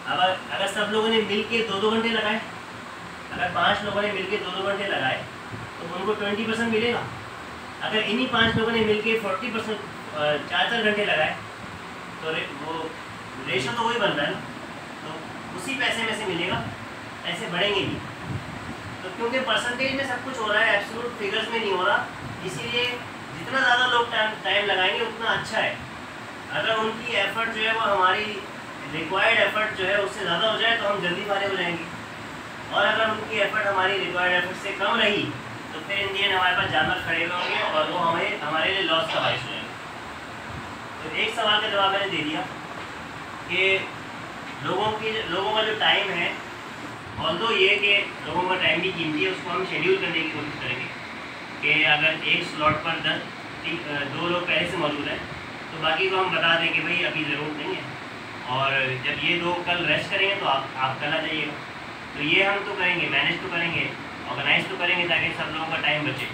अब अगर सब लोगों ने मिल के 2-2 घंटे लगाए, अगर 5 लोगों ने मिल के 2-2 घंटे लगाए तो उनको 20% मिलेगा। अगर इन्हीं 5 लोगों ने मिल के 40% 4-4 घंटे लगाए तो वो रेशो तो वही बन रहा है ना। तो उसी पैसे में से मिलेगा, ऐसे बढ़ेंगे नहीं। तो क्योंकि परसेंटेज में सब कुछ हो रहा है, एब्सोल्यूट फिगर्स में नहीं हो रहा, इसीलिए जितना ज़्यादा लोग टाइम लगाएंगे उतना अच्छा है। अगर उनकी एफर्ट जो है वो हमारी रिक्वायर्ड एफर्ट जो है उससे ज़्यादा हो जाए तो हम जल्दी फारिग हो जाएंगे, और अगर उनकी एफर्ट हमारी रिक्वायर्ड एफर्ट से कम रही तो फिर इन दी एंड हमारे पास जानवर खड़े हुए होंगे और वो हमारे लिए लॉस का बायस हो जाएंगे। तो एक सवाल का जवाब मैंने दे दिया कि लोगों का जो टाइम है, ऑल्दो ये कि लोगों का टाइम भी कीमती है, उसको हम शेड्यूल करने की कोशिश करेंगे कि अगर एक स्लॉट पर 2 लोग पहले से मौजूद हैं तो बाकी को हम बता दें कि भाई अभी ज़रूरत नहीं है, और जब ये 2 कल रेस्ट करेंगे तो आप कल आ जाइएगा। तो ये हम तो करेंगे, मैनेज तो करेंगे, ऑर्गेनाइज तो करेंगे ताकि सब लोगों का टाइम बचे।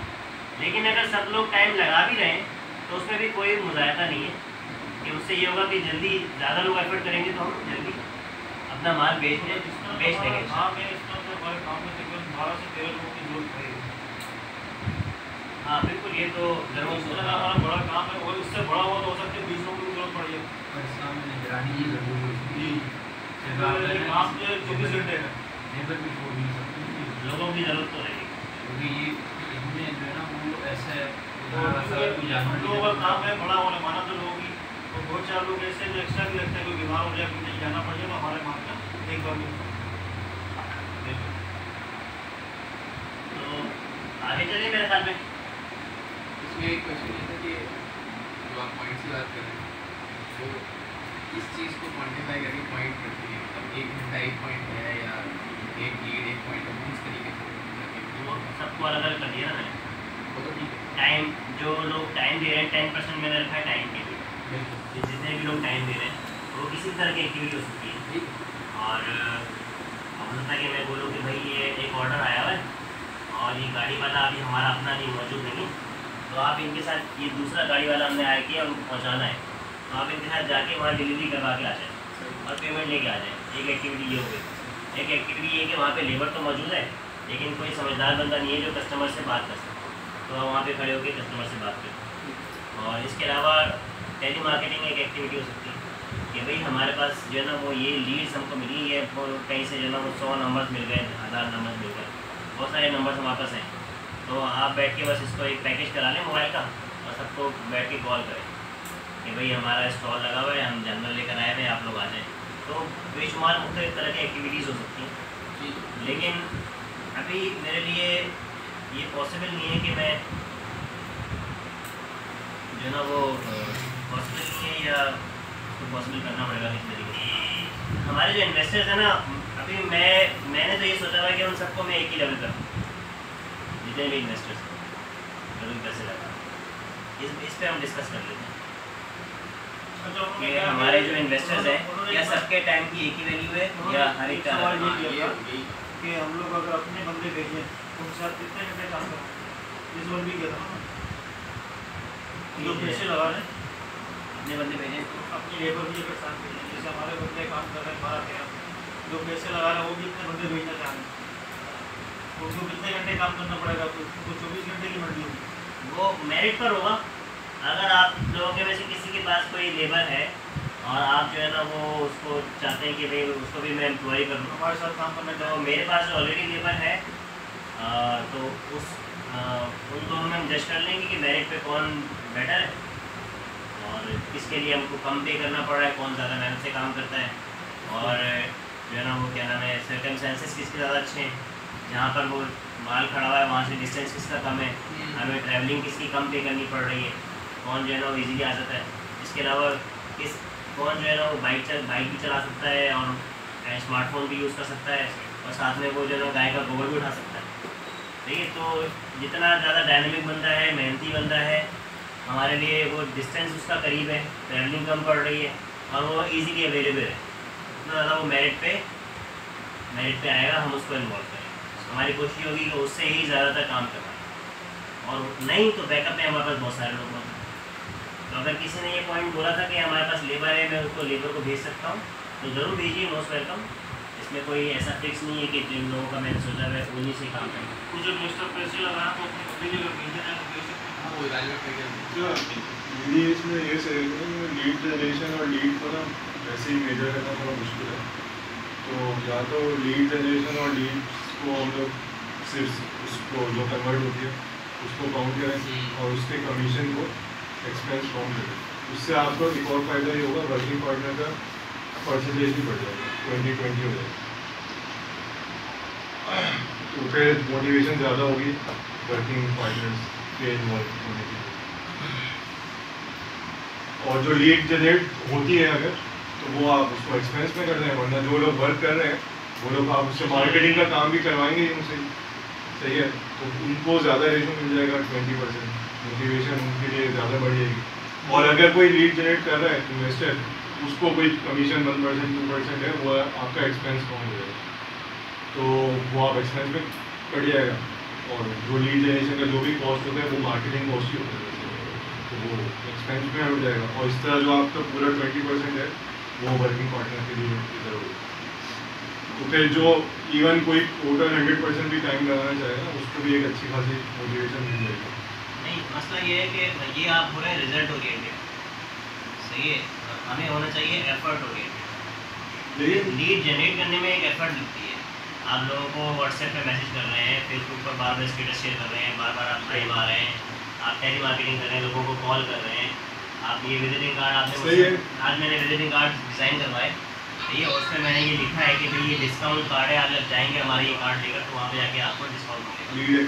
लेकिन अगर सब लोग टाइम लगा भी रहे हैं तो उसमें भी कोई मुज़ायदा नहीं है कि उससे ये होगा कि जल्दी ज़्यादा लोग एफर्ट करेंगे तो हम जल्दी अपना माल बेच देंगे। हाँ बिल्कुल, ये तो ज़रूर हमारा बड़ा काम है, और इससे बड़ा हो तो हो सकता है 20 लोगों की जरूरत पड़ जाए। काम 24 घंटे है, लोगों की ज़रूरत तो रहेगी, क्योंकि ये इसमें जो है ना वो ऐसे लोगों का काम है बड़ा होने माना तो लोगों की, और 2-4 लोग ऐसे जो एक्स्ट्रा भी लगता है, कोई बीमार हो जाए, कहीं जाना पड़ जाए तो हमारे मान का एक बार में। तो आगे चलिए मेरे ख्याल में। इसमें एक क्वेश्चन ये था कि जो आप पॉइंट्स की बात कर रहे हैं वो इस चीज़ को क्वान्टिफाई करके पॉइंट करते हैं, मतलब 1 घंटा 1 पॉइंट है या 1 लीड 1 पॉइंट है, इस तरीके से वो सबको अलग अलग कर दिया ना मैंने। वो तो ठीक है। टाइम जो लोग टाइम दे रहे हैं 10% मैंने रखा है टाइम के लिए, जितने भी लोग टाइम दे रहे हैं वो किसी तरह की एक्टिविटी हो सकती है। और अब होता है कि मैं बोलूँ कि भाई ये एक ऑर्डर आया हुआ है और ये गाड़ी वाला अभी हमारा अपना नहीं मौजूद नहीं, तो आप इनके साथ, ये दूसरा गाड़ी वाला हमने आया किया और उनको पहुँचाना है, तो आप इनके साथ जाके वहाँ डिलीवरी करवा के आ जाए और पेमेंट लेके आ जाए। एक एक्टिविटी ये हो गई। एक एक्टिविटी ये कि वहाँ पे लेबर तो मौजूद है लेकिन कोई समझदार बंदा नहीं है जो कस्टमर से बात कर सके, तो आप वहाँ पे खड़े होकर कस्टमर से बात करें। और इसके अलावा टेली मार्केटिंग एक एक्टिविटी हो सकती है कि भाई हमारे पास जो है ना वो ये लीड्स हमको मिली है, कहीं से जो है ना वो 100 नंबर्स मिल गए, 1000 नंबर्स मिल गए, बहुत सारे नंबर्स हमारे पास हैं, तो आप बैठ के बस इसको एक पैकेज करा लें मोबाइल का और सबको बैठ के कॉल करें कि भाई हमारा स्टॉल लगा हुआ है, हम जानवर लेकर आए हैं, आप लोग आ जाएँ। तो बेशुमार मुख्तलिफ तरह की एक्टिविटीज़ हो सकती हैं, लेकिन अभी मेरे लिए ये पॉसिबल नहीं है कि मैं जो ना वो पॉसिबल नहीं है, या तो पॉसिबल करना पड़ेगा किस तरीके से। हमारे जो इन्वेस्टर्स हैं ना, अभी मैंने तो ये सोचा हुआ है कि उन सबको मैं एक ही लेवल पर, जितने भी इन्वेस्टर्स हैं जो भी पैसे लगा, इस पर हम डिस्कस कर लेते हैं कि हमारे जो इन्वेस्टर्स हैं क्या सबके टाइम की एक ही वैल्यू है या हर एक का सवाल ये किया था कि हम लोग अगर अपने बंदे भेजें तो उनके साथ कितने घंटे काम करें, इस बार भी किया था ना, जो पैसे लगा रहे हैं अपने बंदे भेजें तो अपनी लेबर भी अगर साथ भेजें, जैसे हमारे बंदे काम कर रहे हैं 12-13, जो पैसे लगा रहे हैं वो भी इतने बंदे भेजना चाह रहे हैं, उनको कितने घंटे काम करना पड़ेगा, तो उसको 24 घंटे की मंडी होगी। वो मेरिट पर होगा। अगर आप लोगों के में से किसी के पास कोई लेबर है और आप जो है ना वो उसको चाहते हैं कि भाई उसको भी मैं एम्प्लॉय करूँ हमारे साथ काम करना तो मेरे पास ऑलरेडी लेबर है, तो उन दोनों में हम जज कर लेंगे कि मेरिट पे कौन बेटर है और किसके लिए हमको कम पे करना पड़ रहा है, कौन ज़्यादा मेहनत से काम करता है, और जो है ना वो क्या नाम है सर्कमस्टेंसेस किसके ज़्यादा अच्छे हैं, जहाँ पर वो माल खड़ा हुआ है वहाँ से डिस्टेंस किसका कम है, हमें ट्रैवलिंग किसकी कम पे करनी पड़ रही है, कौन जो है ना वो ईजीली आ सकता है। इसके अलावा कौन जो है ना वो बाइक भी चला सकता है और स्मार्टफोन भी यूज़ कर सकता है और साथ में वो जो है ना गाय का गोबर भी उठा सकता है। ठीक है, तो जितना ज़्यादा डायनेमिक बंदा है, मेहनती बंदा है, हमारे लिए वो डिस्टेंस उसका करीब है, ट्रैवलिंग कम पड़ रही है और वो इजीली अवेलेबल है, उतना ज़्यादा वो मेरिट पे आएगा, हम उसको इन्वॉल्व करें। हमारी कोशिश होगी कि उससे ही ज़्यादातर काम करवाएं और नहीं तो बैकअप में हमारे पास बहुत सारे लोग होते हैं। तो अगर किसी ने ये पॉइंट बोला था कि हमारे पास लेबर है, मैं उसको लेबर को भेज सकता हूँ, तो ज़रूर भेजिए, मोस्ट वेलकम। इसमें कोई ऐसा फिक्स नहीं है कि जिन लोगों का मैंने सोचा है उन्हीं से काम करेंगे। कुछ इन्वेस्टर पैसे लगाना तो अपने कभी भी भेजना है तो भेज सकते हैं। वो इवैल्यूएट मेरी इसमें ये सही है कि लीड जनरेशन और लीड को ना वैसे ही मेजर करना थोड़ा मुश्किल है, तो या तो लीड जनरेशन और लीड्स को हम लोग सिर्फ उसको जो कन्वर्ट होती है उसको काउंट करें और उसके कमीशन को एक्सपेंस काउंट करें। उससे आपको एक और फ़ायदा ये होगा, वर्किंग पार्टनर का परसेंटेज भी बढ़ जाएगा, 20-20 हो जाएगा। तो फिर मोटिवेशन ज़्यादा होगी वर्किंग पार्टनर्स के इन्वॉल्व होने की। और जो लीड जनरेट होती है अगर, तो वो आप उसको एक्सपेंस में कर रहे हैं, वरना जो लोग वर्क कर रहे हैं वो लोग आप उससे मार्केटिंग का काम भी करवाएंगे ही उनसे, सही है, तो उनको ज़्यादा रेशो मिल जाएगा 20%, मोटिवेशन उनके लिए ज़्यादा बढ़ जाएगी। और अगर कोई लीड जनरेट कर रहा है इन्वेस्टर, उसको कोई कमीशन 1% 2% है, वो आपका एक्सपेंस कम हो जाएगा, तो वो आप एक्सपेंस में कट जाएगा। और जो लीड जनरेशन का जो भी कॉस्ट होता है वो मार्केटिंग कॉस्ट ही होता है, तो वो एक्सपेंस में हट जाएगा। और इस तरह जो आपका पूरा 20% है वो वर्किंग पार्टनर के लिए रिजर्व होगा। तो फिर जो इवन कोई टोटल 100% भी टाइम लगाना चाहेगा उसको भी एक अच्छी खासी मोटिवेशन मिल जाएगी। नहीं, मसला ये है कि ये आप हो रहे हैं रिजल्ट ओरिएंटेड, सही है, हमें होना चाहिए एफर्ट ओरिएंटेड। लीड जनरेट करने में एक एफर्ट लगती है। आप लोगों को व्हाट्सएप पे मैसेज कर रहे हैं, फेसबुक पर बार बार स्टेटस शेयर कर रहे हैं, बार बार आप लाइव आ रहे हैं, आप टेली मार्केटिंग कर रहे हैं, लोगों को कॉल कर रहे हैं, आप ये विजिटिंग कार्ड आपने आज मैंने विजिटिंग कार्ड डिज़ाइन करवाए, ठीक है, उसमें मैंने ये लिखा है कि भाई ये डिस्काउंट कार्ड है, आप जब जाएंगे हमारे ये कार्ड लेकर तो वहाँ पे जाके आपको डिस्काउंट मिलेगा,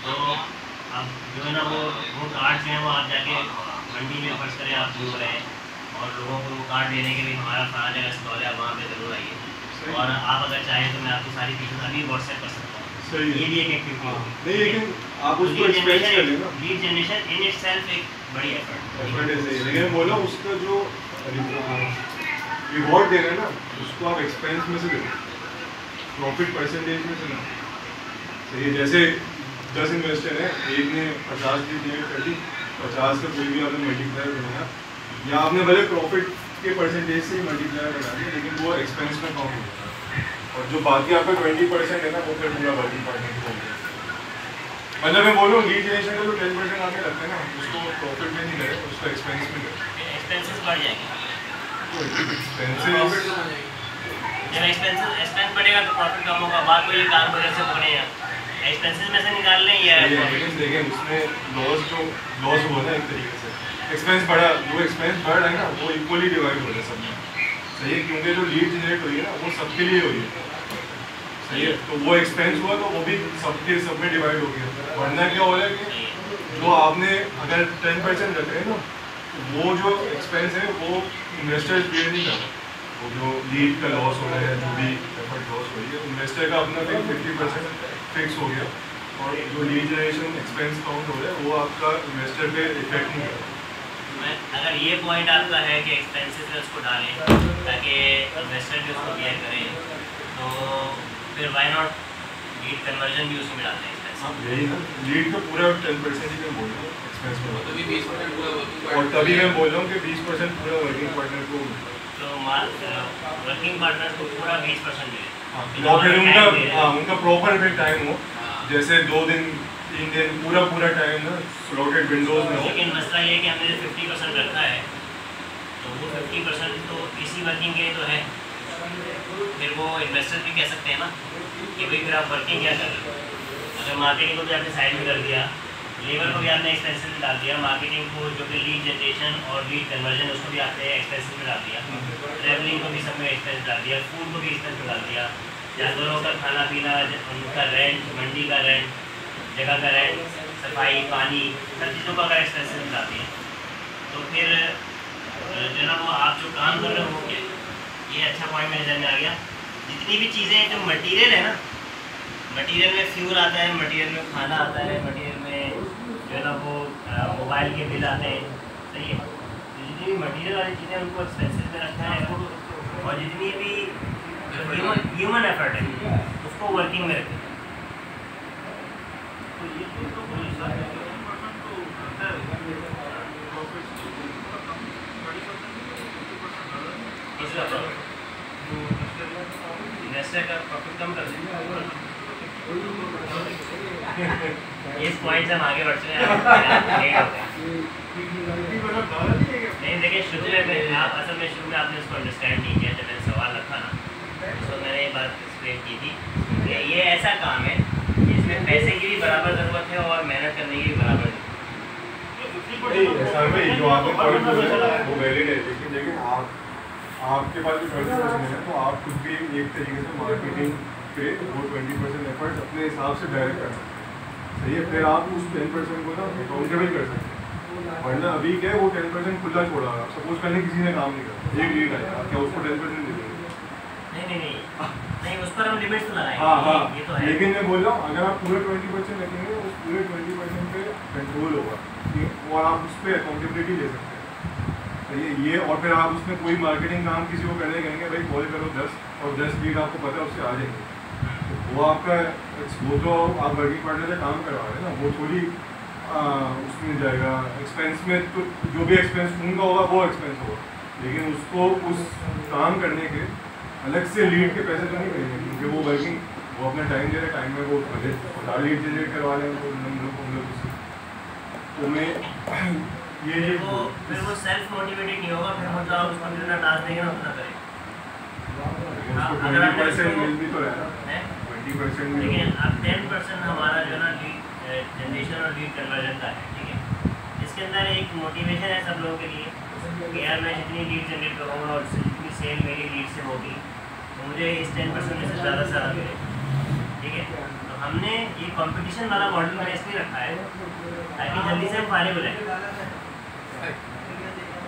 तो अब जो है ना वो कार्ड जो है वो आप जाके मंडी में फर्ज करें आप घूम रहे हैं और लोगों को वो कार्ड देने के लिए हमारा फला जगह स्टॉल है, आप वहाँ पे ज़रूर आइए। और आप अगर चाहें तो मैं आपकी सारी चीज़ें अभी व्हाट्सएप कर सकता हूँ, ये भी एक एक्टिविटी होगी। लेकिन आप उसको एक्सपेंस कर लेना, लीड जनरेशन इन इटसेल्फ एक बड़ी एफर्ट है सही, लेकिन बोला उसका जो रिवॉर्ड देना है ना उसको आप एक्सपेंस में से दे, प्रॉफिट परसेंटेज में से ना, सही है। जैसे 10 इन्वेस्टर हैं, एक ने 50 की जनरेट कर दी, 50 का कोई भी आपने मल्टीप्लायर बनाया, या आपने भले प्रॉफिट के परसेंटेज से ही मल्टीप्लायर बना दिया, लेकिन वो एक्सपेंस में काउंट होगा। और जो बाकी आपका 20% है ना वो फिर पूरा वर्किंग पार्टनर को होगा। मतलब मैं बोलूँ लीड जनरेशन का जो 10% आपने रखते हैं ना उसको प्रॉफिट में नहीं करें, उसको एक्सपेंस में करें, एक्सपेंसेस बढ़ जाएंगे। जब एक्सपेंस बढ़ेगा तो प्रॉफिट कम होगा, बात को ये काम वजह से बोले हैं एक्सपेंसेस में से निकाल लें या लेकिन उसमें लॉस हुआ ना एक तरीके से, एक्सपेंस बढ़ा, जो एक्सपेंस बढ़ रहा है ना वो इक्वली डिवाइड हो रहा है सब में, सही है, क्योंकि जो लीड जनरेट हुई है ना वो सबके लिए हुई है, सही है, तो वो एक्सपेंस हुआ तो वो भी सबके सब में डिवाइड हो गया। वरना क्या हो रहा है कि जो आपने अगर 10% रख रहे हैं ना वो जो एक्सपेंस है वो इन्वेस्टर्स बेयर नहीं कर रहा, वो जो लीड का लॉस हो रहा है, जो भी एफर्ट लॉस हो रही है, इन्वेस्टर का अपना 50% फिक्स हो गया, और जो लीड जनरेशन एक्सपेंस काउंट हो रहा है वो आपका इन्वेस्टर पे इफेक्ट नहीं कर रहा। अगर ये पॉइंट आपका है कि एक्सपेंसेस में उसको डालें ताकि इन्वेस्टर भी उसको बेयर करें, तो फिर वाई नॉट लीड कन्वर्जन भी उसमें डालते हैं एक्सपेंस। यही ना, लीड का पूरा 10% ही मैं बोल रहा हूँ एक्सपेंस में, और तभी मैं बोल रहा हूँ कि 20% पूरा वर्किंग पार्टनर को, तो वर्किंग पार्टनर को पूरा 20% मिले, फिर उनका प्रॉपर फिर टाइम हो, जैसे 2 दिन 3 दिन पूरा टाइम ना स्लॉटेड विंडोज में हो। लेकिन मसला ये है कि हमने जो 50% रखा है तो वो 50% तो इसी वर्किंग के तो है, फिर वो इन्वेस्टर भी कह सकते हैं ना कि भाई फिर आप वर्किंग क्या कर रहे हो। अगर मार्केटिंग को भी आपने साइड में कर दिया, लेबर को भी आपने एक्सपेंसिव में डाल दिया, मार्केटिंग को जो कि लीड जनरेशन और लीड कन्वर्जन उसको भी आपने एक्सपेंसिव में डाल दिया, ट्रैवलिंग को भी सब में एक्सपेंस डाल दिया, फूड को भी एक्सपेंस में डाल दिया, जानवरों का खाना पीना, उनका रेंट, मंडी का रेंट, जगह का रेंट, सफाई, पानी, सब चीज़ों का अगर एक्सपेंसिव में डाल दिया तो फिर जो ना वो आप जो काम कर रहे हो क्या, ये अच्छा पॉइंट मेरे जहन में आ गया। जितनी भी चीज़ें जो मटीरियल है ना, मटीरियल में फ्यूल आता है, मटीरियल में खाना आता है, मटीरियल में जो है ना वो मोबाइल के बिल आते हैं, सही है, तो जितनी भी मटीरियल वाली चीज़ें उनको एक्सपेंसिव में रखना है, और जितनी भी जो ह्यूमन एफर्ट है उसको वर्किंग में रखें। इन्वेस्टर का प्रॉफिट कम कर देंगे, इस पॉइंट से हम आगे बढ़ चुके हैं। नहीं देखिए, शुरू में आप असल में शुरू में आपने इसको अंडरस्टैंड नहीं किया। जब मैंने सवाल रखा ना तो मैंने ये बात एक्सप्लेन की थी कि ये ऐसा काम है जिसमें पैसे की भी बराबर ज़रूरत है और मेहनत करने की भी बराबर ज़रूरत है। सर भाई जो आपने पॉइंट बोला वो वैलिड है, लेकिन देखिए आपके पास जो 20% है तो आप खुद भी एक तरीके से मार्केटिंग पे वो 20% एफर्ट्स अपने हिसाब से डायरेक्ट कर सकते हैं, सही है। फिर आप उस 10% को ना अकाउंटेबल कर सकते हैं, वरना अभी क्या है वो 10% खुला छोड़ा है। सपोज पहले किसी ने काम नहीं करा, एक लीड आया, क्या उसको 10% दे देंगे? नहीं, उस पर हम लिमिट्स लगाएंगे। हाँ, ये तो है। लेकिन मैं बोल रहा हूँ अगर आप पूरे 20% रखेंगे उस पूरे 20% पे कंट्रोल होगा, ठीक है, और आप उस पर अकाउंटेबिलिटी ले सकते हैं, सही है ये। और फिर आप उसमें कोई मार्केटिंग काम किसी को करने कहेंगे भाई कॉल करो 10 और 10 लीड आपको पता है उससे आ जाएंगे, वो आपका वो तो आप वर्किंग पार्टनर से काम करवा रहे हैं ना, वो थोड़ी उसमें जाएगा एक्सपेंस में, तो जो भी एक्सपेंस उनका होगा वो एक्सपेंस होगा, लेकिन उसको उस काम करने के अलग से लीड के पैसे तो नहीं मिलेंगे, क्योंकि वो वर्किंग वो अपना टाइम दे रहे, टाइम में वो लीड जनरेट करवा लें हम लोग उससे। तो मैं ये फिर वो सेल्फ मोटिवेटेड नहीं होगा, फिर मतलब आप उसको जितना टास्क देंगे ना उतना करेगा। अगर 20% मिल भी तो रहा है, 20% लेकिन अब 10% हमारा जो ना लीड जनरेशन और लीड कन्वर्जन का है, ठीक है। इसके अंदर एक मोटिवेशन है सब लोगों के लिए कि यार मैं जितनी लीड जनरेट करूँगा और जितनी सेल मेरी लीड से होगी तो मुझे इस 10% में से ज़्यादा मिले, ठीक है। तो हमने ये कंपटीशन वाला मॉडल मैंने इसलिए रखा है ताकि जल्दी से हम फारिग हो जाए।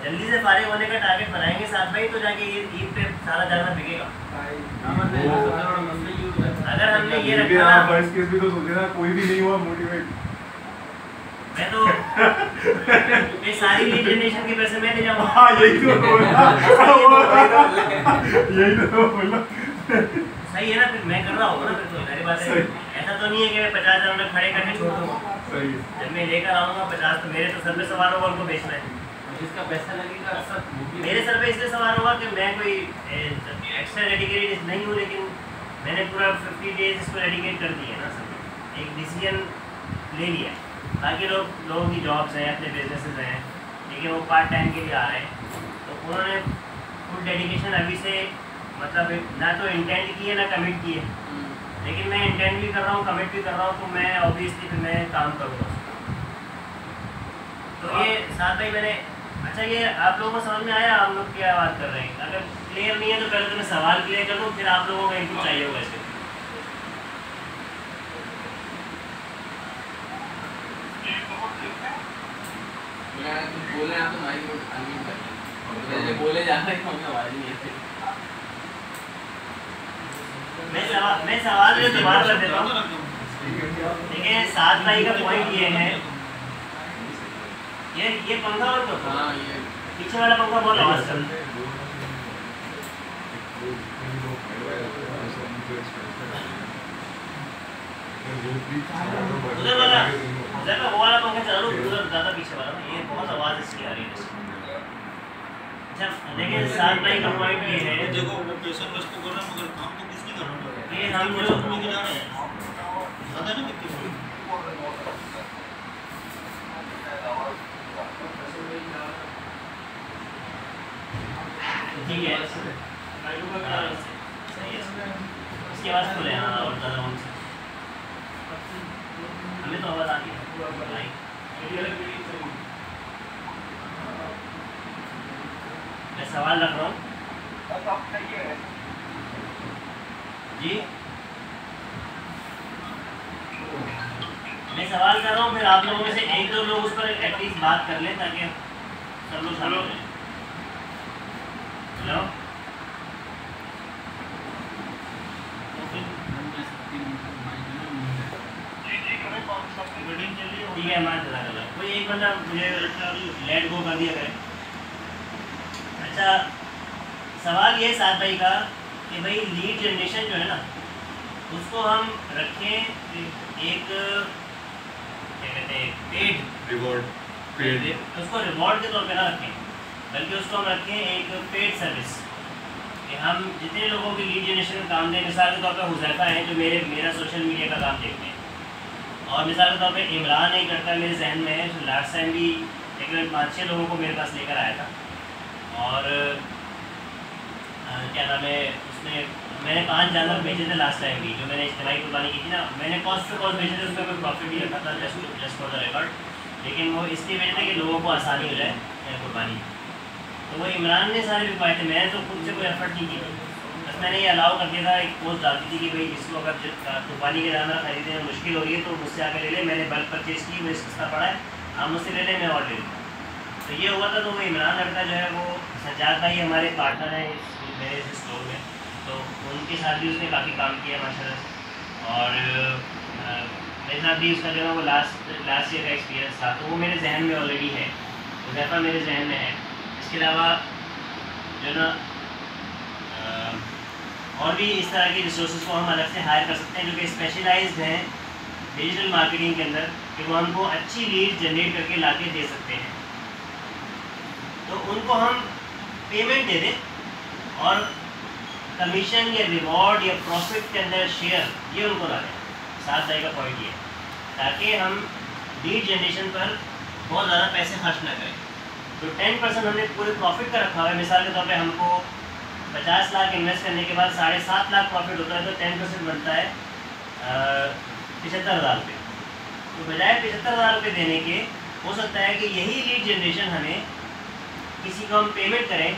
जल्दी से फारिग होने का टारगेट बनाएंगे साथ भाई, तो जाके ये ईद पे सारा जाना बिकेगा। अगर हमने ये रखा ना, फर्स्ट केस भी तो सोचे ना, कोई भी नहीं हुआ मोटिवेट, मैं तो ये सारी लीड जनरेशन के पैसे मैं ले जाऊंगा। हाँ यही तो बोला, यही तो बोला। सही है ना, फिर मैं कर रहा हूँ ना, फिर तो मेरी बात है। ऐसा तो नहीं है कि मैं 50,000 खड़े करके छोड़ दूँगा। सही है, जब मैं लेकर आऊँगा 50 तो मेरे तो सर पे सवार होगा उनको बेचना है, जिसका पैसा लगेगा सब मेरे सर पे इसलिए सवार होगा कि मैं कोई एक्स्ट्रा डेडिकेटेड नहीं हूँ, लेकिन मैंने पूरा 50 डेज इसको डेडिकेट कर दिया ना सर, एक डिसीजन ले लिया। बाकी लोगों की जॉब्स हैं, अपने बिजनेसेस हैं, लेकिन वो पार्ट टाइम के लिए आ रहे हैं, तो उन्होंने फुल डेडिकेशन अभी से मतलब ना तो इंटेंट की है ना कमिट की है, लेकिन मैं इंटेंट भी कर रहा हूँ, कमिट भी कर रहा हूँ, तो मैं ऑब्वियसली फिर मैं काम करूँगा। तो ये साथ भाई मैंने, अच्छा ये आप लोगों को समझ में आया हम लोग क्या बात कर रहे हैं? अगर क्लियर नहीं है तो पहले तो मैं सवाल क्लियर कर दूँ, फिर आप लोगों का इनपुट चाहिए होगा इसके। बोले आप तो माइक अनम्यूट कर, बोले जा रहे हैं आवाज नहीं है। मैं सवाल जो दोबारा कर देता हूँ। देखिए सात भाई का पॉइंट ये है, ये पंखा और तो हाँ ये पीछे वाला पंखा बहुत आवाज कर रहा है। उधर वो वाला पंखा चला लो, उधर ज़्यादा पीछे वाला, ये बहुत आवाज़ इसकी आ रही है। अच्छा लेकिन सात भाई का पॉइंट ये है, देखो वो पैसा वेस्ट तो कर रहा है मगर काम तो कुछ नहीं कर रहा है। ये हम जो लेके जा रहे हैं ज़्यादा नहीं कितनी ठीक है सही है, इसके बाद खुले हाँ और ज़्यादा हमसे हमें तो आवाज़ आती है। मैं सवाल रख रहा हूँ जी, मैं सवाल कर रहा हूँ, फिर आप लोगों में से एक दो लोग उस पर एटलीस्ट बात कर लें ताकि सब लोग शामिल हो। हेलो ठीक है हमारा चला कर कोई एक बंदा मुझे लेट गो कर दिया करे। अच्छा सवाल ये साथ भाई का कि भाई लीड जनरेशन जो है ना उसको हम रखें एक क्या कहते हैं पेड रिवॉर्ड, उसको रिवॉर्ड के तौर पे ना रखें, बल्कि उसको हम रखें एक पेड सर्विस कि हम जितने लोगों की लीड जनरेशन में काम दें, मिसाल के तौर पे हुज़ैफा है जो मेरा सोशल मीडिया का काम देखते हैं, और मिसाल के तौर पे इमरान नहीं करता मेरे जहन में है, तो लास्ट टाइम भी तकरीबन 5-6 लोगों को मेरे पास लेकर आया था, और क्या नाम है उसमें मैंने 5 जानवर बेचे थे लास्ट टाइम भी, जो मैंने इज्तिमाई कुर्बानी की थी ना, मैंने कॉस्ट से कॉस्ट बेचे थे, उसमें कोई प्रॉफिट नहीं रखा था, जस्ट फॉर द रिकॉर्ड। लेकिन वो इसलिए बेचे थे कि लोगों को आसानी हो जाए कुर्बानी। तो वो इमरान ने सारे बिकवाए थे, मैंने तो खुद से कोई एफर्ट नहीं की थी, बस मैंने ये अलाउ कर दिया था, एक पोस्ट डालती थी कि भाई जिसको अगर कुर्बानी के जानवर खरीदने में मुश्किल हो रही है तो मुझसे आकर ले ले, मैंने बल्क परचेज की, मुझे सस्ता पड़ा है, आप मुझसे ले लें, मैं और ले लूँ। तो ये हुआ था। तो वो इमरान लड़का जो है वो सज्जाद भाई हमारे पार्टनर हैं मेरे इस स्टोर में, तो उनके साथ भी उसने काफ़ी काम किया माशाल्लाह से। और मेरे साथ भी उसका जो है वो लास्ट ईयर का एक्सपीरियंस था, तो वो मेरे जहन में ऑलरेडी है, हुज़ैफ़ा मेरे जहन में है। इसके अलावा जो ना और भी इस तरह की रिसोर्सेज को हम अलग से हायर कर सकते हैं जो कि स्पेशलाइज्ड हैं डिजिटल मार्केटिंग के अंदर, कि वो हमको अच्छी लीड जनरेट करके ला के दे सकते हैं। तो उनको हम पेमेंट दे दें और कमीशन या रिवॉर्ड या प्रॉफिट के अंदर शेयर ये उनको ला दें। साथ जाए का पॉइंट ये, ताकि हम लीड जनरेशन पर बहुत ज़्यादा पैसे खर्च ना करें। तो 10% हमने पूरे प्रॉफिट का रखा हुआ है। मिसाल के तौर पे हमको 50 लाख इन्वेस्ट करने के बाद 7.5 लाख प्रॉफिट होता है, तो 10% बनता है 75,000 रुपये। तो बजाय 75,000 रुपये देने के, हो सकता है कि यही लीड जनरेशन हमें किसी को हम पेमेंट करें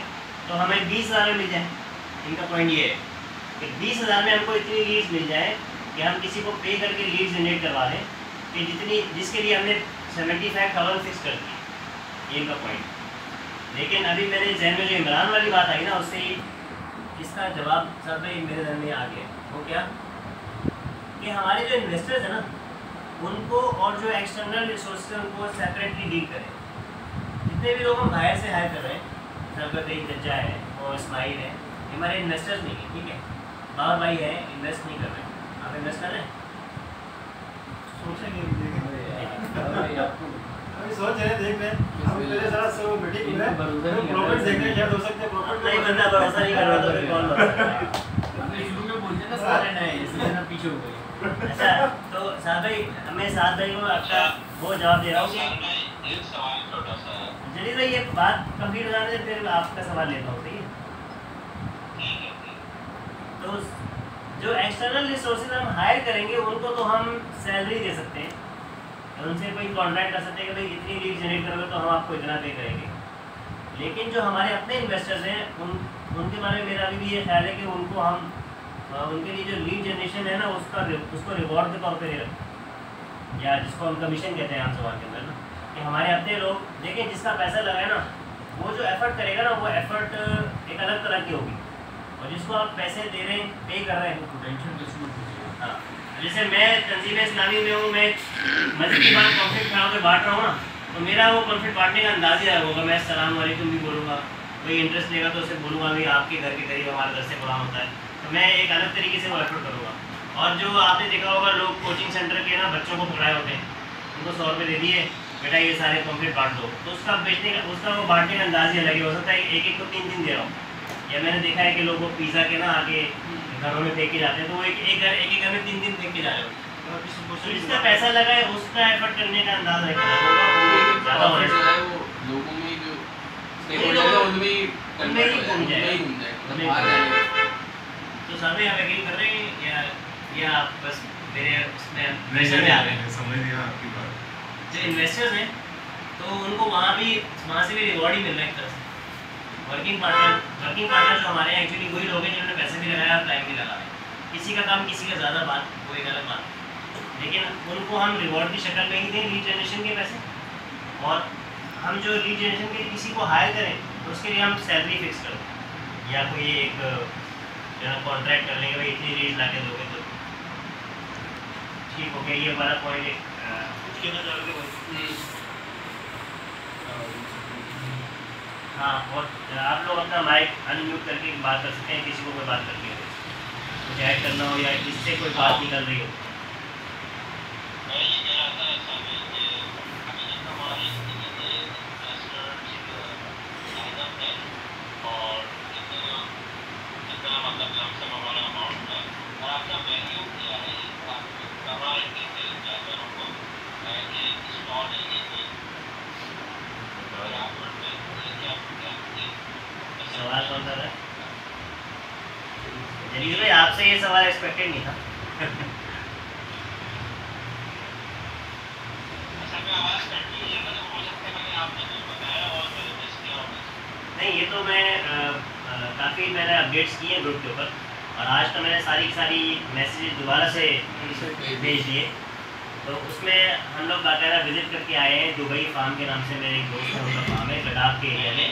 तो हमें 20,000 में मिल जाए। इनका पॉइंट ये है कि 20,000 में हमको इतनी लीड्स मिल जाए कि हम किसी को पे करके लीड जनरेट करवा दें कि जिसके लिए हमने 75,000 फिक्स कर दी। इनका पॉइंट। लेकिन अभी मेरे जहन में जो इमरान वाली बात आई ना, उससे ही इसका जवाब सब मेरे जहन में आ गया। वो क्या कि हमारे जो इन्वेस्टर्स हैं ना, उनको और जो एक्सटर्नल रिसोर्स है उनको सेपरेटली डील करें। जितने भी लोग हम बाहर से हायर कर रहे हैं, सरगत जज्जा है, वो इस्माइल है, हमारे इन्वेस्टर्स नहीं है, ठीक है, बाबर भाई है, इन्वेस्ट नहीं कर रहे हैं। आप इन्वेस्ट कर रहे हैं? सोचेंगे, अभी सोच रहे हैं, देख रहे हैं। हम मेरे साथ सब मीटिंग में प्रॉफिट देखने क्या हो सकते हैं, प्रॉफिट नहीं बंदा भरोसा नहीं कर रहा तो फिर कौन भरोसा हमने शुरू में बोलते ना सारे नए, इसलिए ना पीछे हो गए। अच्छा, तो साद भाई, मैं साद भाई को आपका वो जवाब दे रहा हूँ कि एक सवाल छोटा सा है। चलिए भाई, ये बात कंप्लीट हो जाने से फिर आपका सवाल लेता हूँ, सही है? तो जो एक्सटर्नल रिसोर्सेज हम हायर करेंगे उनको तो हम सैलरी दे सकते हैं, उनसे कोई कॉन्ट्रैक्ट कर सकते हैं कि भाई इतनी लीड जनरेट करोगे तो हम आपको इतना पे करेंगे। लेकिन जो हमारे अपने इन्वेस्टर्स हैं उनके बारे में मेरा अभी भी ये ख्याल है कि उनको हम उनके लिए जो लीड जनरेशन है ना, उसको रिवॉर्ड के तौर पर रखें, या जिसको हम कमीशन कहते हैं आम सवाल के अंदर ना, कि हमारे अपने लोग देखें जिसका पैसा लगा है ना, वो जो एफर्ट करेगा ना, वो एफर्ट एक अलग तरह की होगी, और जिसको आप पैसे दे रहे हैं, पे कर रहे हैं, पोटेंशियल। हाँ, जैसे मैं तंजीम इस्लामी में हूँ, मैं मस्जिद के बाद कॉन्फ्लिक्ट खड़ा होकर बांट रहा हूँ ना, तो मेरा वो कॉन्फ्लिक्ट बांटने का अंदाज ही अलग होगा। मैं अस्सलाम वालेकुम भी बोलूँगा, कोई इंटरेस्ट लेगा तो उसे बोलूँगा भाई आपके घर के करीब हमारा घर से कुरान होता है, तो मैं एक अलग तरीके से वो एफर्ट करूँगा। और जो आपने देखा होगा लोग कोचिंग सेंटर के ना बच्चों को पकड़ाए होते हैं, उनको 100 रुपये दे दिए, बेटा ये सारे कॉम्प्लीट बांट दो, तो उसका बेचने का, उसका वो बांटने का अंदाज ही अलग है। हो सकता है एक को 3 दे रहा हूँ, या मैंने देखा है कि लोग वो पिज़्ज़ा के ना आगे घरों में फेंक के जाते हैं, तो वो एक घर में 3 फेंक के जा रहे हो। तो जिसका पैसा लगा है उसका एफर्ट करने का अंदाज है ज़्यादा होना चाहिए। वो लोगों में जो स्टेकहोल्डर है उनमें ही घूम जाए। तो सामने आप यकीन कर रहे हैं या आप बस मेरे उसमें प्रेशर में आ गए? समझ लिया आपकी बात। जो इन्वेस्टर्स हैं तो उनको वहाँ से भी रिवॉर्ड ही मिल रहा है एक तरह से। वर्किंग पार्टनर जो हमारे हैं एक्चुअली वही लोग हैं जिन्होंने पैसे भी लगाया और टाइम भी लगा है। किसी का काम किसी का ज़्यादा बात, वो एक अलग बात, लेकिन उनको हम रिवॉर्ड की शक्ल में ही दें लीड जनरेशन के पैसे, और हम जो लीड जनरेशन के किसी को हायर करें तो उसके लिए हम सैलरी फिक्स कर दें, या कोई एक कॉन्ट्रैक्ट कर लेंगे भाई इतनी लीड ला के दोगे तो ठीक हो गया। ये हमारा पॉइंट एक कुछ कहना चाहोगे भाई? हाँ, और आप लोग अपना माइक अनम्यूट करके बात कर सकते हैं, किसी को कोई बात करनी हो, कुछ ऐड करना हो या इससे कोई बात निकल रही हो। मैं ये कह रहा था ऐसा कि अभी जब हमारे कितने इन्वेस्टर्स लाइन अप है और कितना मतलब लमसम हमारा अमाउंट है और आपका वैल्यू क्या है, आप कहाँ इंडिया जानवरों को कि स्टॉल है ये कोई बराबर में क्या सवाल कर रहा है जलील भाई, आपसे ये सवाल एक्सपेक्टेड नहीं था। नहीं, ये तो मैं काफ़ी मैंने अपडेट्स किए हैं ग्रुप के ऊपर, और आज तो मैंने सारी की सारी मैसेज दोबारा से भेज दिए। तो उसमें हम लोग बाकायदा विजिट करके आए हैं। दुबई फार्म के नाम से मेरे एक दोस्त है, उनका फार्म है गडाफ के एरिया में।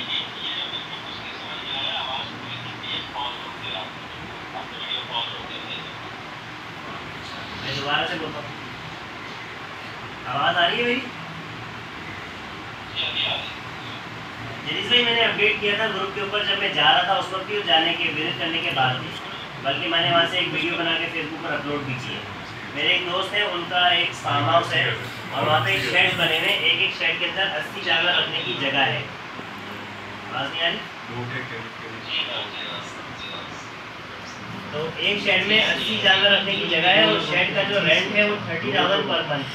मैं दोबारा से बोलता हूँ, आवाज़ आ रही है मेरी? जलीस भाई, मैंने अपडेट किया था ग्रुप के ऊपर जब मैं जा रहा था उस वक्त भी, और जाने के विजिट करने के बाद भी, बल्कि मैंने वहाँ से एक वीडियो बना के फेसबुक पर अपलोड भी की है। मेरे एक दोस्त है, उनका एक फार्म हाउस है और वहाँ पे एक शेड बने हुए, एक शेड के अंदर 80 जानवर रखने की जगह है। आवाज़ नहीं आ रही? तो एक शेड में 80 जानवर रखने की जगह है, और शेड का जो रेंट है वो 30,000 पर मंथ।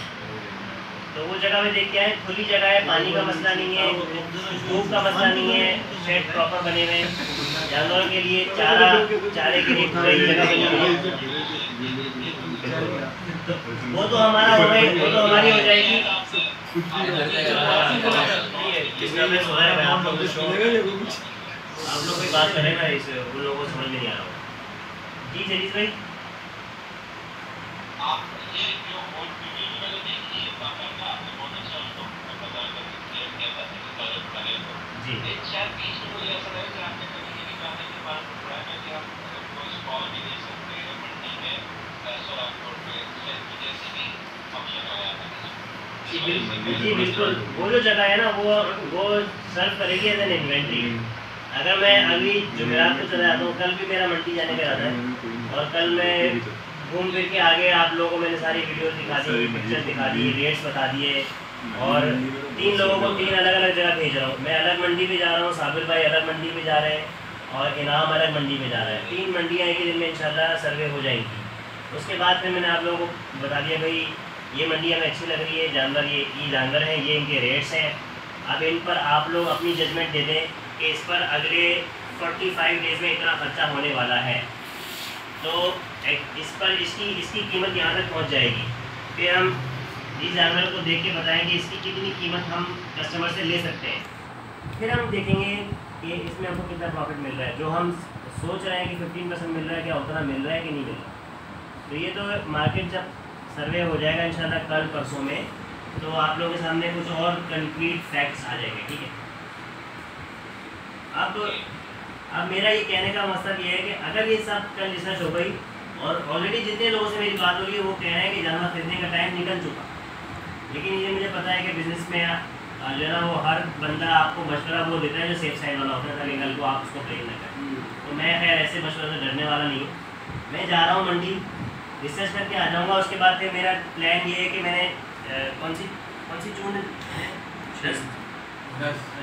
तो वो जगह में देख के आए, खुली जगह है, पानी का मसला नहीं है, धूप का मसला नहीं है, शेड प्रॉपर बने हुए, जानवरों के लिए चारे के लिए पूरी जगह बनी हुई है। वो तो हमारा हो गई, वो तो हमारी हो जाएगी। आप लोग कोई बात करें ना, इस उन लोगों को समझ में नहीं आ रहा होगा। जी जलीस भाई, जी बिल्कुल, वो जो जगह है ना वो सर्व करेगी एज एन इन्वेंट्री। अगर मैं अभी जुमेरात को चला जाता हूँ, कल भी मेरा मंडी जाने का इरादा है, और कल मैं घूम फिर के आगे आप लोगों को मैंने सारी वीडियोस दिखा दी, पिक्चर दिखा दी, रेट्स बता दिए, और 3 लोगों को 3 अलग अलग जगह भेज रहा हूँ। मैं अलग मंडी पे जा रहा हूँ, साबिर भाई अलग मंडी पे जा रहे हैं, और इनाम अलग मंडी में जा रहा है। 3 मंडियाँ एक ही दिन में इंशाल्लाह सर्वे हो जाएंगी। उसके बाद फिर मैंने आप लोगों को बता दिया भाई ये मंडी हमें अच्छी लग रही है, जानवर ये जानवर हैं, ये इनके रेट्स हैं। अब इन पर आप लोग अपनी जजमेंट दे दें कि इस पर अगले 45 डेज़ में इतना खर्चा होने वाला है, तो इस पर इसकी कीमत यहाँ तक पहुँच जाएगी। फिर हम इस जानवर को देख के बताएं कि इसकी कितनी कीमत हम कस्टमर से ले सकते हैं। फिर हम देखेंगे कि इसमें हमको कितना प्रॉफिट मिल रहा है। जो हम सोच रहे हैं कि 15% मिल रहा है, क्या उतना मिल रहा है कि नहीं मिल रहा। तो ये तो मार्केट जब सर्वे हो जाएगा इंशाल्लाह कल परसों में, तो आप लोगों के सामने कुछ और कंक्रीट फैक्ट्स आ जाएंगे, ठीक है। अब मेरा ये कहने का मकसद ये है कि अगर ये सब कल रिसर्च हो गई, और ऑलरेडी जितने लोगों से मेरी बात हो रही है वो कह रहे हैं कि जानवर खरीदने का टाइम निकल चुका, लेकिन ये मुझे पता है कि बिज़नेस में जो है ना वो हर बंदा आपको मशवरा वो देता है जो सेफ साइड वाला होता है, ताकि कल को आप उसको ट्रेन न करें। तो मैं खैर ऐसे मशवरे से डरने वाला नहीं हूँ। मैं जा रहा हूँ मंडी, रिसर्च करके आ जाऊँगा। उसके बाद फिर मेरा प्लान ये है कि मैंने कौन सी जून 10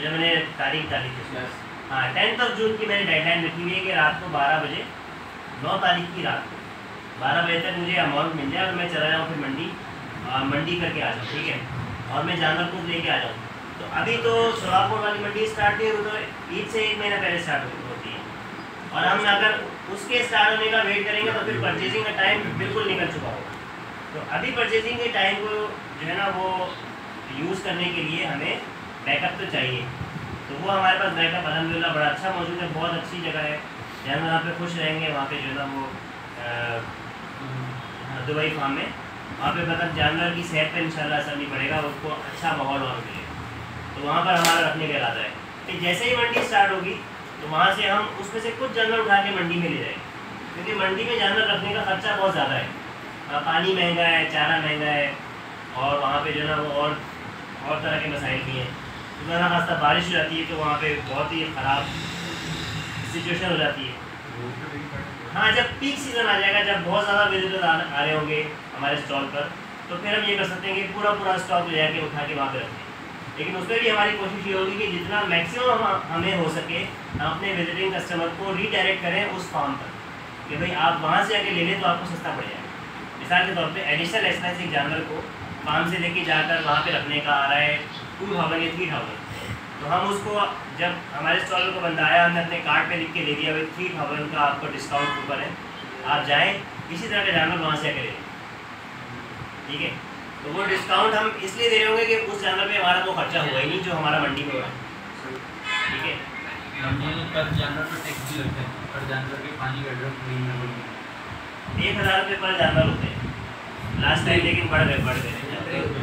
जब मैंने तारीख हाँ 10 जून की मैंने डेडलाइन रखी हुई है कि रात को 12 बजे 9 तारीख की रात को 12 बजे तक मुझे अमाउंट मिल जाए और मैं चला जाऊँ फिर मंडी करके आ जाऊँ, ठीक है। और मैं जानवर कुछ लेके आ जाऊँ। तो अभी तो सोलापुर वाली मंडी स्टार्ट नहीं हुई, तो ईद से 1 महीना पहले स्टार्ट होती है, और हम अगर उसके स्टार्ट होने का वेट करेंगे तो फिर परचेजिंग का टाइम बिल्कुल निकल चुका होगा। तो अभी परचेजिंग के टाइम को जो है ना वो यूज़ करने के लिए हमें बैकअप तो चाहिए। तो वो हमारे पास बैकअप अल्हम्दुलिल्लाह बड़ा अच्छा मौजूद है, बहुत अच्छी जगह है, जानवर वहाँ पे खुश रहेंगे। वहाँ पे जो है ना वो दुबई फार्म में वहाँ पे मतलब जानवर की सेहत पर इंशाल्लाह असर नहीं पड़ेगा, उसको अच्छा माहौल वहाँ मिलेगा। तो वहाँ पर हमारा रखने का इरादा है कि जैसे ही मंडी स्टार्ट होगी तो वहाँ से हम उसमें से कुछ जानवर उठा के मंडी में ले जाएंगे, क्योंकि मंडी में जानवर रखने का खर्चा बहुत ज़्यादा है। पानी महंगा है, चारा महंगा है, और वहाँ पे जो है ना वो और तरह के मसाइल भी हैं। तो ज़रा खासा बारिश हो जाती है तो वहाँ पे बहुत ही ख़राब सिचुएशन हो जाती है। हाँ, जब पीक सीज़न आ जाएगा, जब बहुत ज़्यादा विजिटर आ रहे होंगे हमारे स्टॉल पर, तो फिर हम ये कर सकते हैं कि पूरा स्टॉक ले जाके उठा के वहाँ पर रखें। लेकिन उसमें भी हमारी कोशिश ये होगी कि जितना मैक्सिमम हमें हो सके हम अपने विजिटिंग कस्टमर को रीडायरेक्ट करें उस फार्म पर, कि भाई आप वहाँ से आके ले लें तो आपको सस्ता पड़ जाएगा। मिसाल के तौर पे एडिशनल एक्सपेंस एक जानवर को फार्म से लेके जाकर वहाँ पे रखने का आ रहा है 2000 या 3000, तो हम उसको जब हमारे स्टॉल को बंदा आया, हमने अपने कार्ड पे लिख के दे दिया भाई 3000 का आपको डिस्काउंट कूपन है, आप जाएँ किसी तरह का जानवर वहाँ से आकर ले, ठीक है। तो वो डिस्काउंट हम इसलिए दे रहे होंगे कि उस जानवर पे हमारा वो खर्चा हुआ ही नहीं जो हमारा मंडी में हो रहा है, ठीक है। मंडी में पर जानवर पर टैक्स भी लगता है, पर जानवर के पानी का ड्रम फ्री में 1000 रुपये पर जानवर होते हैं लास्ट टाइम, लेकिन बढ़ गए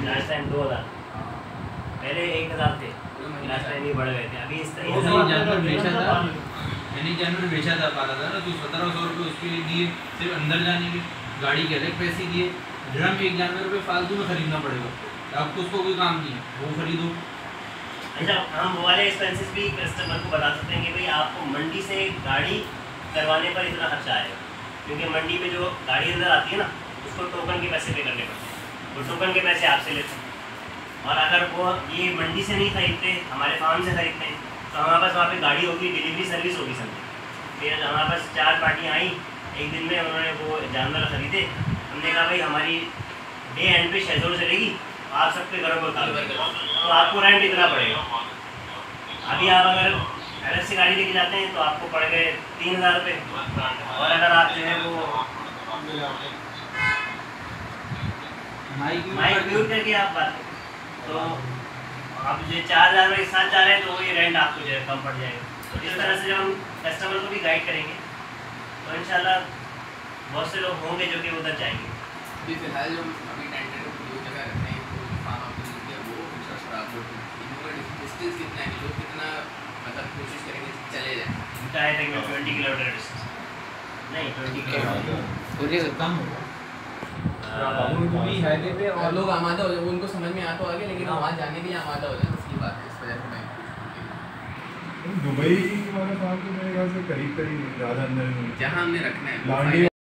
लास्ट टाइम 2000, पहले 1000 थे, लास्ट टाइम भी बढ़ गए थे। अभी इस तरह जानवर बेचा था, मैंने जानवर बेचा था पाला था ना, तो 1700 रुपये उसके लिए सिर्फ अंदर जाने के गाड़ी के अलग पैसे दिए, ड्रम एक जानवर पे फालतू में खरीदना पड़ेगा, आपको उसको कोई काम नहीं है, वो खरीदो। अच्छा, हम वो वाले एक्सपेंसेस भी कस्टमर को बता सकते हैं कि भाई आपको मंडी से गाड़ी करवाने पर इतना खर्चा आएगा, क्योंकि मंडी में जो गाड़ी अंदर आती है ना उसको टोकन के पैसे पे करने पड़ते हैं, वो टोकन के पैसे आपसे लेते हैं। और अगर वो ये मंडी से नहीं खरीदते, हमारे फार्म से खरीदते हैं, तो हमारे पास वहाँ पे गाड़ी होगी, डिलीवरी सर्विस होगी समझे। फिर हमारे पास 4 पार्टियाँ आई एक दिन में, उन्होंने वो जानवर खरीदे, हमने कहा भाई हमारी डे एंड पे 600 चलेगी, आप सबके घरों को उतार देंगे, तो आपको रेंट इतना पड़ेगा। अभी आप अगर अलग से गाड़ी लेके जाते हैं तो आपको पड़ गए 3000 रुपये, और अगर आप जो है वो माइक म्यूट करके आप बात करें तो आप जो 4000 एक साथ जा रहे हैं तो ये रेंट आपको जो है कम पड़ जाएगा। तो इस तरह से जब हम कस्टमर को भी गाइड करेंगे तो इंशाल्लाह बहुत से लोग होंगे जो कि उधर जाएंगे। जी फिलहाल जो अभी टेंटेटिव जो जगह रखते हैं तो फार्म आपने लिख दिया वो शराब इनका डिस्टेंस कितना है, लोग कितना मतलब कोशिश करेंगे चले जाएँ? इनका है तक 20 किलोमीटर डिस्टेंस, नहीं 20 किलोमीटर कम होगा हाईवे पे, और लोग आमादा हो जाए, उनको समझ में आ तो आ गया, लेकिन वहाँ जाने के लिए आमादा हो जाए, इसकी बात है, इस वजह से मैं दुबई वाले फार्म तो मेरे ख्याल से करीब ज़्यादा अंदर नहीं, जहाँ हमने रखना है